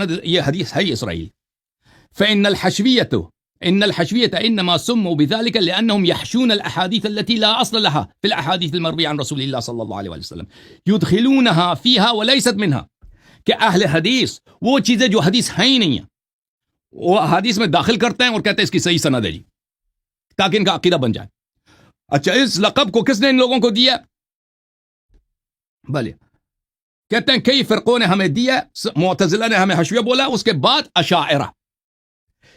یہ حدیث ہے اسرائیل. فإن الحشوية إنما سموا بذلك لأنهم يحشون الأحاديث التي لا أصل لها في الأحاديث المروية عن رسول الله صلى الله عليه وسلم يدخلونها فيها وليست منها. کہ اہل حدیث وہ چیزیں جو حدیث ہیں ہی نہیں ہیں وہ حدیث میں داخل کرتے ہیں اور کہتے ہیں اس کی صحیح سند ہے جی, تاکہ ان کا عقیدہ بن جائے. اچھا, اس لقب کو کس نے ان لوگوں کو دیا؟ بھلے کہتے ہیں کئی فرقوں نے ہمیں دیا. معتزلہ نے ہمیں حشویہ بولا, اس کے بعد اشاعرہ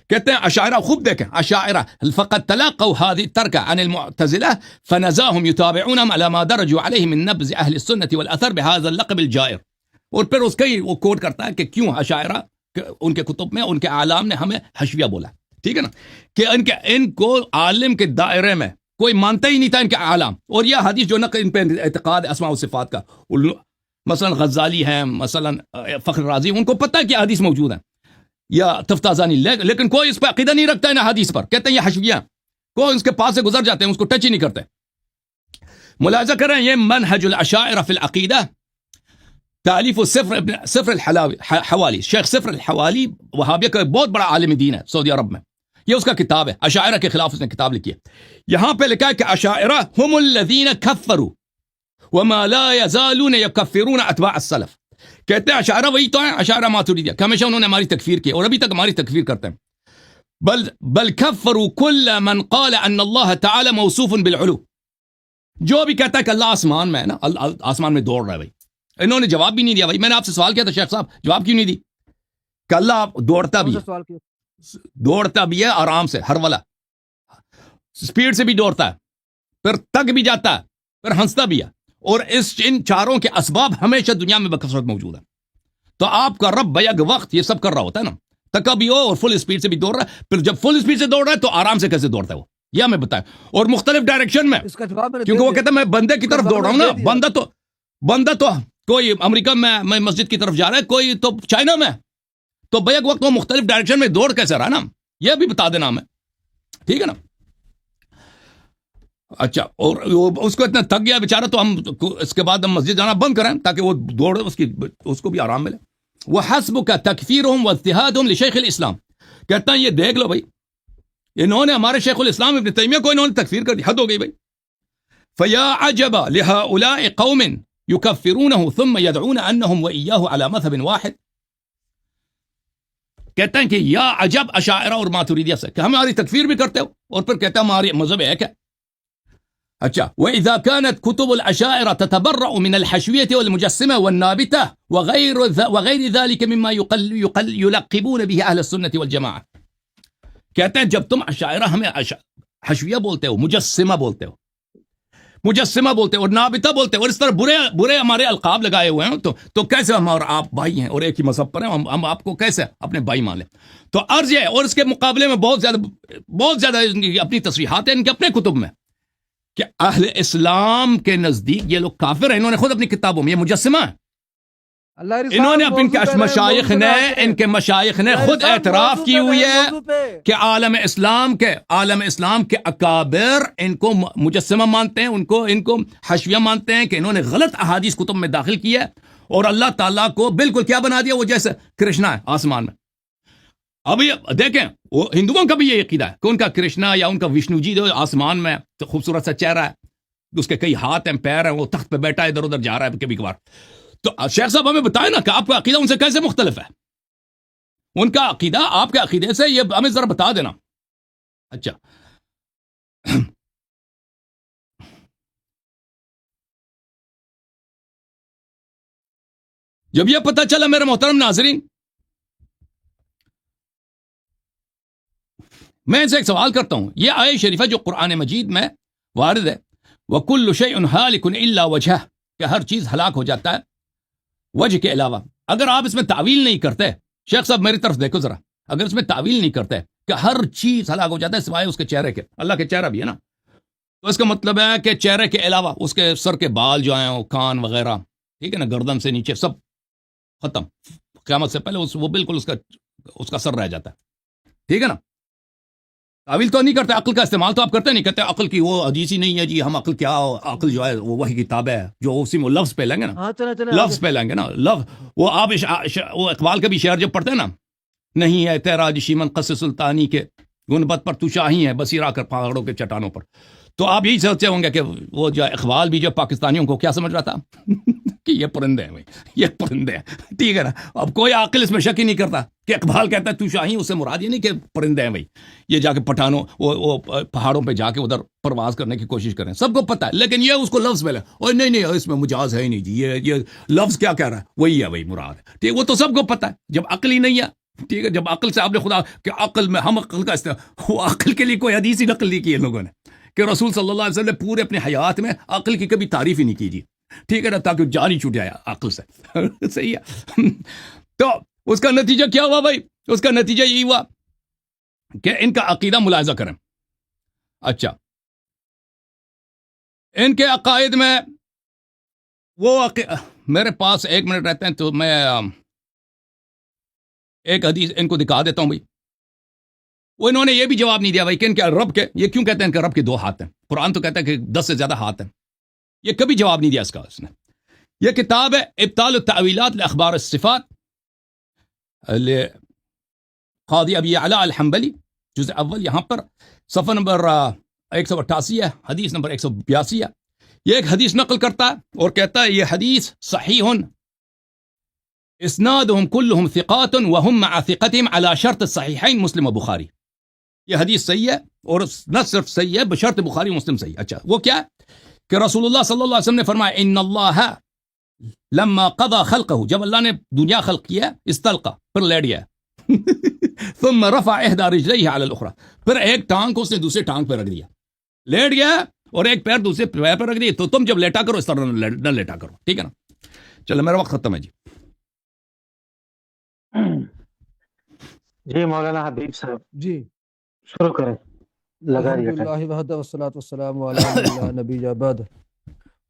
کہتے ہیں. اشاعرہ خوب دیکھیں, اشاعرہ فقد تلقوا هذه التركه عن المعتزله فنزاهم يتابعونهم على ما درجوا عليه من نبذ اهل السنه والاثر بهذا اللقب الجائر. اور پھر اس کا ہی وہ کوٹ کرتا ہے کہ کیوں اشاعرہ ان کے کتب میں ان کے اعلام نے ہمیں حشویہ بولا. ٹھیک ہے نا, کہ ان کو عالم کے دائرے میں کوئی مانتا ہی نہیں تھا ان کے اعلام. اور یہ حدیث جو نقل ان پہ اعتقاد اسماء و صفات کا, مثلا غزالی ہیں, مثلا فخر رازی, ان کو پتہ ہے کہ حدیث موجود ہے, یا تفتازانی, لیکن کوئی اس پہ عقیدہ نہیں رکھتا ہے نا حدیث پر. کہتے ہیں یہ حشویہ, کوئی اس کے پاس سے گزر جاتے ہیں, اس کو ٹچ ہی نہیں کرتے. ملاحظہ کریں یہ منہج الاشاعرہ فی العقیدہ, تالیف صفر الحوالی. شیخ صفر الحوالی وہابیہ کا بہت بڑا عالم دین ہے سعودی عرب میں, یہ اس کا کتاب ہے. اشاعرہ کے خلاف اس نے کتاب لکھی ہے. یہاں پہ لکھا ہے کہ اشاعرہ هم الذین کفروا وما لا يزالون يكفرون اتباع السلف. کہتے ہیں اشاعرہ وہی تو ہیں, اشاعرہ ماتریدیہ, کہ ہمیشہ انہوں نے ہماری تکفیر کی اور ابھی تک ہماری تکفیر کرتے ہیں. بل کفروا كل من قال ان اللہ تعالی موصوف بالعلو. جو بھی کہتا ہے کہ اللہ آسمان میں ہے نا, آسمان میں دوڑ رہا ہے. بھائی انہوں نے جواب بھی نہیں دیا. بھائی میں نے آپ سے سوال کیا تھا شیخ صاحب, جواب کیوں نہیں دی؟ کہ اللہ دوڑتا بھی ہے, دوڑتا بھی ہے آرام سے, ہر والا سپیڈ سے بھی دوڑتا ہے, پھر تک بھی جاتا ہے, پھر ہنستا بھی ہے. اور ان چاروں کے اسباب ہمیشہ دنیا میں بکثرت موجود ہے. تو آپ کا رب بیک وقت یہ سب کر رہا ہوتا ہے نا, تکا بھی ہو اور فل اسپیڈ سے بھی دوڑ رہا ہے. پھر جب فل اسپیڈ سے دوڑ رہا ہے تو آرام سے کیسے دوڑتا ہے وہ, یہ ہمیں بتائیں. اور مختلف ڈائریکشن میں, کیونکہ وہ کہتا ہے میں بندے کی طرف دوڑ رہا ہوں نا. بندہ تو کوئی امریکہ میں مسجد کی طرف جا رہا ہے, کوئی تو چائنا میں, تو بیک وقت وہ مختلف ڈائریکشن میں دوڑ کیسے رہا نا, یہ بھی بتا دینا ہمیں. ٹھیک ہے نا. اچھا, اور اس کو اتنا تھک گیا بیچارہ, تو ہم اس کے بعد ہم مسجد جانا بند کریں تاکہ وہ دوڑ اس کو بھی آرام ملے. وحسبک تکفیرہم واجتہادہم لشیخ الاسلام. کہتا ہے یہ دیکھ لو بھائی, انہوں نے ہمارے شیخ الاسلام ابن تیمیہ کو انہوں نے تکفیر کر دی, حد ہو گئی بھائی. فیا عجب لہؤلاء قوم یکفرونہ ثم یدعون انہم وإیاہ علی مذہب واحد. کہتے ہیں کہ یا عجب اشاعرہ اور ماتریدیہ سے, کہ ہماری تکفیر بھی کرتے ہو اور پھر کہتے ہیں ہماری مذہب ایک ہے. اچھا, وإذا كانت كتب الأشاعرة تتبرأ من الحشوية والمجسمة والنابتة وغير ذلك مما يلقبون به أهل السنة والجماعة. کہتے ہیں جب تم اشاعرہ ہمیں حشویہ بولتے ہو, مجسمہ بولتے ہو, اور نابتہ بولتے ہو, اور اس طرح برے ہمارے القاب لگائے ہوئے ہیں, تو کیسے ہم اور آپ بھائی ہیں اور ایک ہی مذہب پر ہیں, ہم آپ کو کیسے اپنے بھائی مان لیں؟ تو عرض یہ ہے, اور اس کے مقابلے میں بہت زیادہ اپنی تصریحات ہیں ان کے اپنے کتب میں, کہ اہل اسلام کے نزدیک یہ لوگ کافر ہیں. انہوں نے خود اپنی کتابوں میں یہ مجسمہ ہے, انہوں نے اپنے ان کے مشائخ نے خود اعتراف کی ہوئی ہے کہ عالم اسلام کے اکابر ان کو مجسمہ مانتے ہیں, ان کو حشویہ مانتے ہیں, کہ انہوں نے غلط احادیث کتب میں داخل کی ہے اور اللہ تعالیٰ کو بالکل کیا بنا دیا, وہ جیسے کرشنا ہے آسمان میں. ابھی دیکھیں وہ ہندوؤں کا بھی یہ عقیدہ ہے کہ ان کا کرشنا یا ان کا وشنو جی جو آسمان میں تو خوبصورت سا چہرہ ہے, اس کے کئی ہاتھ ہیں, پیر ہیں, وہ تخت پہ بیٹھا ہے, ادھر ادھر جا رہا ہے کبھی کبھار. تو شیخ صاحب ہمیں بتائیں نا کہ آپ کا عقیدہ ان سے کیسے مختلف ہے, ان کا عقیدہ آپ کے عقیدے سے, یہ ہمیں ذرا بتا دینا. اچھا, جب یہ پتہ چلا میرے محترم ناظرین, میں ان سے ایک سوال کرتا ہوں. یہ آیت شریفہ جو قرآن مجید میں وارد ہے, وَكُلُّ شَيْءٌ هَالِكٌ إِلَّا وَجْهَهُ, کہ ہر چیز ہلاک ہو جاتا ہے وجہ کے علاوہ. اگر آپ اس میں تعویل نہیں کرتے, شیخ صاحب میری طرف دیکھو ذرا, اگر اس میں تعویل نہیں کرتے کہ ہر چیز ہلاک ہو جاتا ہے سوائے اس کے چہرے کے, اللہ کے چہرہ بھی ہے نا, تو اس کا مطلب ہے کہ چہرے کے علاوہ اس کے سر کے بال جو ہیں, وہ کان وغیرہ, ٹھیک ہے نا, گردن سے نیچے سب ختم, قیامت سے پہلے وہ بالکل اس کا سر رہ جاتا ہے. ٹھیک ہے نا. تعویل تو نہیں کرتے، عقل کا استعمال تو آپ کرتے نہیں، کہتے عقل کی وہ حدیث ہی نہیں ہے جی، ہم عقل کیا، عقل جو ہے وہ وہی کتاب ہے جو اسی میں لفظ پہ لیں گے نا، ہاں چلے لفظ پہ لیں گے نا، لفظ وہ آپ وہ اقبال کا بھی شعر جب پڑھتے ہیں نا، نہیں ہے تیرا جشیمن قص سلطانی کے گنبد پر تو شاہی ہے بصیرہ کر پہاڑوں کے چٹانوں پر، تو آپ یہی سوچتے ہوں گے کہ وہ جو اقبال بھی جو پاکستانیوں کو کیا سمجھ رہا تھا کہ یہ پرندے ہیں بھائی، یہ پرندے ہیں، ٹھیک ہے نا، اب کوئی عاقل اس میں شک ہی نہیں کرتا کہ اقبال کہتا ہے تو شاہی، اس سے مراد یہ نہیں کہ پرندے ہیں بھائی، یہ جا کے پٹھانوں وہ پہاڑوں پہ جا کے ادھر پرواز کرنے کی کوشش کریں، سب کو پتہ ہے، لیکن یہ اس کو لفظ ملے، اور نہیں اس میں مجاز ہے ہی نہیں جی، یہ لفظ کیا کہہ رہا ہے وہی ہے بھائی مراد ہے، ٹھیک، وہ تو سب کو پتہ ہے، جب عقل ہی نہیں ہے، ٹھیک ہے، جب عقل سے آپ نے خدا کہ عقل میں ہم عقل کا استعمال، وہ عقل کے لیے کوئی حدیث ہی نقل نہیں کی ان لوگوں نے کہ رسول صلی اللہ علیہ وسلم نے پورے اپنے حیات میں عقل کی کبھی تعریف ہی نہیں کی جی، ٹھیک ہے نا، تاکہ جان ہی چھوٹ جائے عقل سے صحیح ہے تو اس کا نتیجہ کیا ہوا بھائی؟ اس کا نتیجہ یہی ہوا کہ ان کا عقیدہ ملاحظہ کریں، اچھا ان کے عقائد میں وہ میرے پاس 1 منٹ رہتے ہیں تو میں ایک حدیث ان کو دکھا دیتا ہوں بھائی، وہ انہوں نے یہ بھی جواب نہیں دیا بھائی کہ ان کے رب کے، یہ کیوں کہتے ہیں کہ رب کے 2 ہاتھ ہیں، قرآن تو کہتا ہے کہ 10 سے زیادہ ہاتھ ہیں، یہ کبھی جواب نہیں دیا اس کا اس نے۔ یہ کتاب ہے ابطال التعویلات لاخبار الصفات قاضی ابی اعلی الحنبلی، جزء اول، یہاں پر صفحہ نمبر 188 ہے، حدیث نمبر 182 ہے، یہ ایک حدیث نقل کرتا ہے اور کہتا ہے یہ حدیث صحیح اسنادهم كلهم ثقات وهم مع ثقتهم على شرط الصحيحين مسلم و بخاری، یہ حدیث صحیح ہے اور نہ صرف صحیح ہے بشرط بخاری و مسلم صحیح۔ اچھا وہ کیا ہے کہ رسول اللہ صلی اللہ علیہ وسلم نے فرمایا ان اللہ لما قضى خلقه، جب اللہ نے دنیا خلق کیا استلقى، پھر لیٹ گیا ثم رفع احدى رجليه على الاخرى، پھر ایک ٹانگ کو اس نے دوسرے ٹانگ پہ رکھ دیا، لیٹ گیا اور ایک پیر دوسرے پیر پہ رکھ دیا، تو تم جب لیٹا کرو اس طرح نہ لیٹا کرو، ٹھیک ہے نا۔ چلو میرا وقت ختم ہے جی۔ جی مولانا حبیب صاحب جی شروع کریں، لگا الحمد دیا للہ وحدہ والصلاۃ والسلام علی من لا نبی بعد،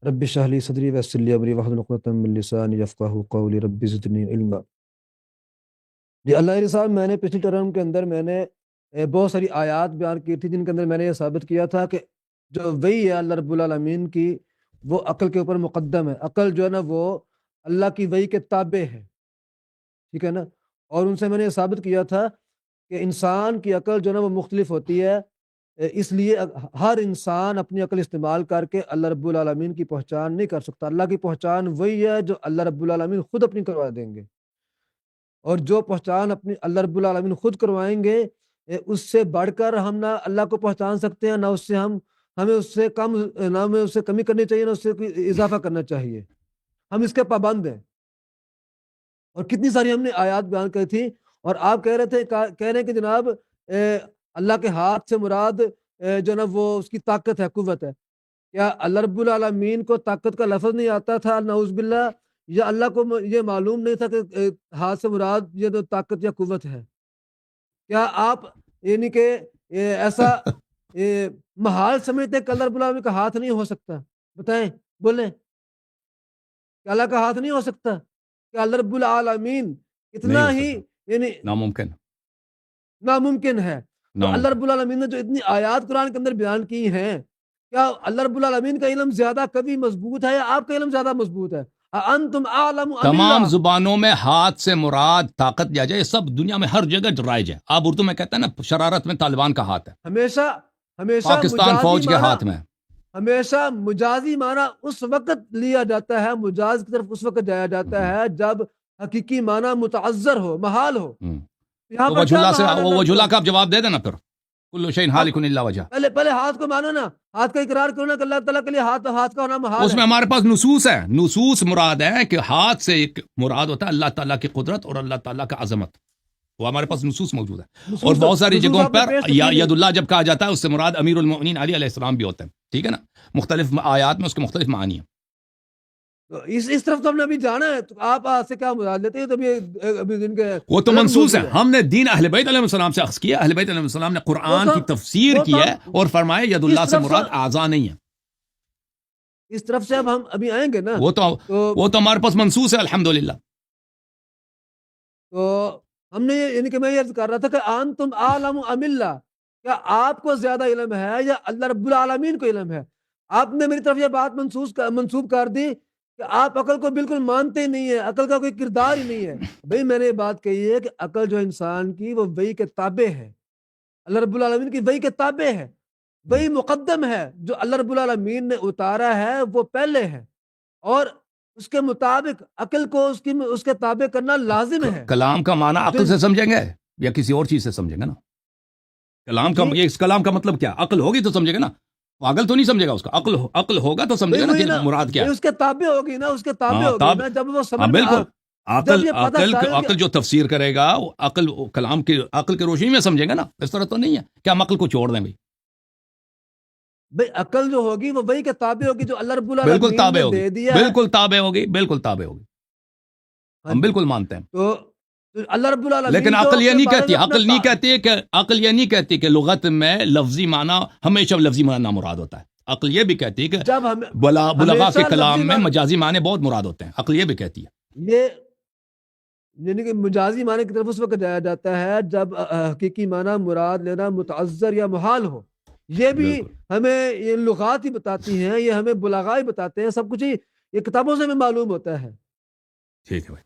رب اشرح لی صدری ویسر لی امری واحلل عقدۃ من لسانی یفقہوا قولی، رب زدنی علما۔ جی اللہ صاحب، میں نے پچھلی ٹرم کے اندر میں نے بہت ساری آیات بیان کی تھی جن کے اندر میں نے یہ ثابت کیا تھا کہ جو وحی ہے اللہ رب العالمین کی وہ عقل کے اوپر مقدم ہے، عقل جو ہے نا وہ اللہ کی وحی کے تابع ہے، ٹھیک ہے نا، اور ان سے میں نے یہ ثابت کیا تھا کہ انسان کی عقل جو ہے نا وہ مختلف ہوتی ہے، اس لیے ہر انسان اپنی عقل استعمال کر کے اللہ رب العالمین کی پہچان نہیں کر سکتا، اللہ کی پہچان وہی ہے جو اللہ رب العالمین خود اپنی کروا دیں گے، اور جو پہچان اپنی اللہ رب العالمین خود کروائیں گے اس سے بڑھ کر ہم نہ اللہ کو پہچان سکتے ہیں، نہ اس سے ہمیں اس سے کم، نہ ہمیں اس سے کمی کرنی چاہیے، نہ اس سے اضافہ کرنا چاہیے، ہم اس کے پابند ہیں۔ اور کتنی ساری ہم نے آیات بیان کی تھی، اور آپ کہہ رہے ہیں کہ جناب اللہ کے ہاتھ سے مراد جو نا وہ اس کی طاقت ہے، قوت ہے، کیا اللہ رب العالمین کو طاقت کا لفظ نہیں آتا تھا نعوذ باللہ، یا اللہ کو یہ معلوم نہیں تھا کہ ہاتھ سے مراد یہ طاقت یا قوت ہے؟ کیا آپ یعنی کہ ایسا محال سمجھتے کہ اللہ رب العالمین کا ہاتھ نہیں ہو سکتا؟ بتائیں، بولیں کہ اللہ کا ہاتھ نہیں ہو سکتا؟ کہ اللہ رب العالمین اتنا ہی یعنی ناممکن ہے؟ تو اللہ رب العالمین نے جو اتنی آیات قرآن کے اندر بیان کی ہیں، کیا اللہ رب العالمین کا علم زیادہ کبھی مضبوط ہے یا آپ کا علم زیادہ مضبوط ہے؟ انتم اعلم ام تمام اللہ؟ زبانوں میں ہاتھ سے مراد طاقت لیا جائے، سب دنیا میں ہر جگہ رائج ہے، آپ اردو میں کہتے ہیں نا شرارت میں طالبان کا ہاتھ ہے، ہمیشہ پاکستان فوج کے ہاتھ میں، ہمیشہ مجازی معنی اس وقت لیا جاتا ہے، مجاز کی طرف اس وقت جایا جاتا ہے جب حقیقی معنی متعذر ہو، محال ہو۔ یہاں تو پر وجہ کیا اللہ سے محال ہے؟ وہ وجہ اللہ کا آپ جواب دے دینا، پھر کل شیء ہالک الا وجہ، پہلے ہاتھ کو مانو نا، ہاتھ کا اقرار کرو نا کہ اللہ تعالیٰ کے لیے ہاتھ کا ہونا محال اس ہے۔ میں ہمارے پاس نصوص ہے، نصوص مراد ہے کہ ہاتھ سے ایک مراد ہوتا ہے اللہ تعالیٰ کی قدرت اور اللہ تعالیٰ کا عظمت، وہ ہمارے پاس نصوص موجود ہے، اور بہت ساری جگہوں پر ید اللہ جب کہا جاتا ہے اس سے مراد امیر المؤمنین علی علیہ السلام بھی ہوتے ہیں، ٹھیک ہے نا، مختلف آیات میں اس کے مختلف معنی ہیں۔ اس طرف تو ہم نے ابھی جانا ہے، تو آپ آج سے کیا مراد لیتے ہیں؟ تو ابھی دن کے وہ تو منصوص ہے، ہم نے دین اہل بیت علیہ السلام سے اخذ کیا، اہل بیت علیہ السلام نے قرآن کی تفسیر کی ہے اور فرمایا ید اللہ سے مراد اعضاء نہیں ہے، اس طرف سے اب ہم ابھی آئیں گے نا، وہ تو ہمارے پاس منصوص ہے الحمدللہ۔ تو ہم نے یعنی کہ میں یہ عرض کر رہا تھا کہ انتم اعلم ام اللہ، کیا آپ کو زیادہ علم ہے یا اللہ رب العالمین کو علم ہے؟ آپ نے میری طرف یہ بات منسوب کر دی کہ آپ عقل کو بالکل مانتے ہی نہیں ہے، عقل کا کوئی کردار ہی نہیں ہے۔ بھئی میں نے یہ بات کہی ہے کہ عقل جو انسان کی وہ وحی کے تابع ہے، اللہ رب العالمین کی وحی کے تابع ہے، وحی مقدم ہے، جو اللہ رب العالمین نے اتارا ہے وہ پہلے ہے، اور اس کے مطابق عقل کو اس کے تابع کرنا لازم ہے۔ کلام کا معنی عقل سے سمجھیں گے یا کسی اور چیز سے سمجھیں گے نا؟ کلام کا اس کلام کا مطلب کیا؟ عقل ہوگی تو سمجھے گا نا، پاگل تو نہیں سمجھے گا اس کا، عقل ہوگا تو سمجھے گا نا کہ مراد کیا ہے۔ اس کے تابع ہوگی نا، اس کے تابع ہوگی نا، جب وہ سمجھ بالکل جب یہ پتہ چلے عقل جو تفسیر کرے گا عقل کلام کی عقل کی روشنی میں سمجھے گا نا، اس طرح تو نہیں ہے کہ ہم عقل کو چھوڑ دیں بھئی عقل جو ہوگی وہ وہی کے تابع ہوگی جو اللہ رب العالمین بالکل تابع نے ہوگی، دے دیا ہے۔ بالکل تابع ہوگی، بالکل تابع ہوگی، ہم بالکل مانتے ہیں۔ تو اللہ رب العالمین لیکن عقل یہ نہیں کہتی، عقل یہ نہیں کہتی کہ لغت میں لفظی معنی ہمیشہ لفظی معنی نامراد ہوتا ہے۔ عقل یہ بھی کہتی ہے کہ جب ہم بلاغا کے کلام میں مجازی معنی بہت مراد ہوتے ہیں، عقل یہ بھی کہتی ہے۔ یہ یعنی کہ مجازی معنی کی طرف اس وقت جایا جاتا ہے جب حقیقی معنی مراد لینا متعذر یا محال ہو۔ یہ بھی ہمیں یہ لغات ہی بتاتی ہیں، یہ ہمیں بلاغا ہی بتاتے ہیں، سب کچھ ہی یہ کتابوں سے ہمیں معلوم ہوتا ہے۔ ٹھیک ہے بھائی۔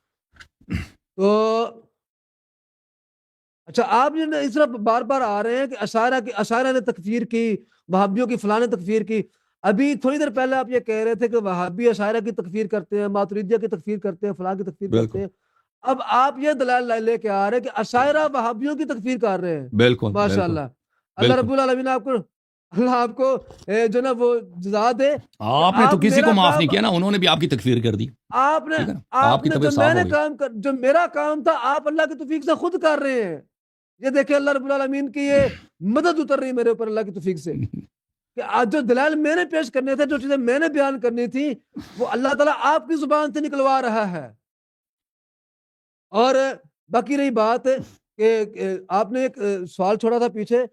تو اچھا، آپ نے اس طرح بار بار آ رہے ہیں کہ اشاعرہ نے تکفیر کی، وہابیوں کی فلاں نے تکفیر کی۔ ابھی تھوڑی دیر پہلے آپ یہ کہہ رہے تھے کہ وہابی اشاعرہ کی تکفیر کرتے ہیں، ماتریدیہ کی تکفیر کرتے ہیں، فلاں کی تکفیر کرتے ہیں۔ اب آپ یہ دلائل لے کے آ رہے ہیں کہ اشاعرہ وہابیوں کی تکفیر کر رہے ہیں۔ بالکل ماشاء اللہ، اللہ رب العالمین آپ کو جو نا وہ جزا دے۔ آپ نے تو کسی کو معاف نہیں کیا نا، انہوں نے بھی آپ کی تکفیر کر دی۔ آپ نے جو میرا کام تھا آپ اللہ کی توفیق سے خود کر رہے ہیں۔ یہ دیکھیں اللہ رب العالمین کی یہ مدد اتر رہی ہے میرے اوپر اللہ کی توفیق سے، کہ آج جو دلائل میں نے پیش کرنے تھے، جو چیزیں میں نے بیان کرنی تھی، وہ اللہ تعالیٰ آپ کی زبان سے نکلوا رہا ہے۔ اور باقی رہی بات کہ آپ نے ایک سوال چھوڑا تھا پیچھے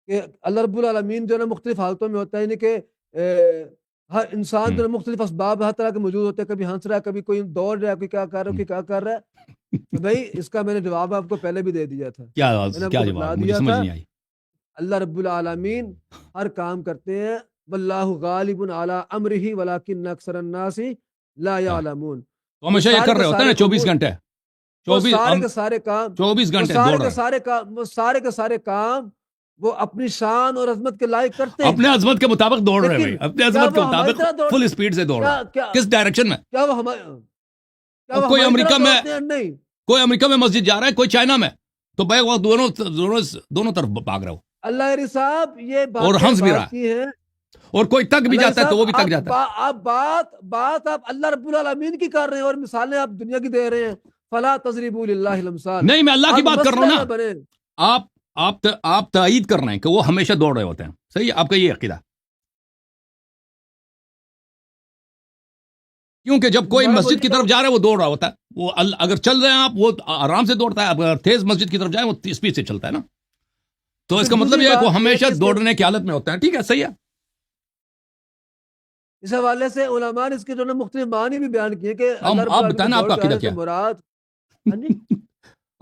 کہ اللہ رب العالمین جو ہے نا مختلف حالتوں میں ہوتا ہے، یعنی کہ ہر انسان جو ہے مختلف اسباب ہر طرح کے موجود ہوتے ہیں، کبھی ہنس رہا ہے، کبھی کوئی دوڑ رہا ہے، کوئی کیا کر رہا ہے، کوئی کیا کر رہا ہے۔ تو بھائی اس کا میں نے جواب آپ کو پہلے بھی دے دیا تھا۔ کیا جواب؟ مجھے سمجھ نہیں آئی۔ اللہ رب العالمین ہر کام کرتے ہیں، واللہ غالب علی امرہ ولکن اکثر الناس لا یعلمون۔ تو ہمیشہ یہ کر رہے ہوتے ہیں 24 گھنٹے، 24 سارے کام 24 گھنٹے سارے کے سارے کام وہ اپنی شان اور عظمت کے لائق کرتے ہیں، اپنے عظمت کے مطابق دوڑ رہے ہیں، اپنے عظمت کے مطابق فل اسپیڈ سے دوڑ رہے ہیں۔ کس ڈائریکشن میں؟ کیا وہ ہمارے کوئی امریکہ میں نہیں، کوئی امریکہ میں مسجد جا رہا ہے، کوئی چائنا میں، تو بھائی وہ دونوں طرف بھاگ رہا ہو، اللہ صاحب یہ بات اور ہنس بھی رہا ہے، اور کوئی تک بھی جاتا ہے تو وہ بھی تک جاتا ہے۔ آپ بات آپ اللہ رب العالمین کی کر رہے ہیں اور مثالیں آپ دنیا کی دے رہے ہیں۔ فلا تضربوا للہ الامثال۔ نہیں، میں اللہ کی بات کر رہا ہوں نا۔ آپ تائید کر رہے ہیں کہ وہ ہمیشہ دوڑ رہے ہوتے ہیں، صحیح ہے آپ کا یہ عقیدہ؟ کیونکہ جب کوئی مسجد کی طرف جا رہا ہے وہ دوڑ رہا ہوتا ہے، وہ اگر چل رہے ہیں آپ وہ آرام سے دوڑتا ہے، اگر تیز مسجد کی طرف جائیں وہ اسپیڈ سے چلتا ہے نا۔ تو اس کا مطلب یہ ہے کہ وہ ہمیشہ دوڑنے کی حالت میں ہوتا ہے۔ ٹھیک ہے، صحیح ہے۔ اس حوالے سے علماء نے اس کے جو ہے مختلف معنی بھی بیان کیے کہ آپ بتائیں نا آپ کا عقیدہ کیا ہے؟ مراد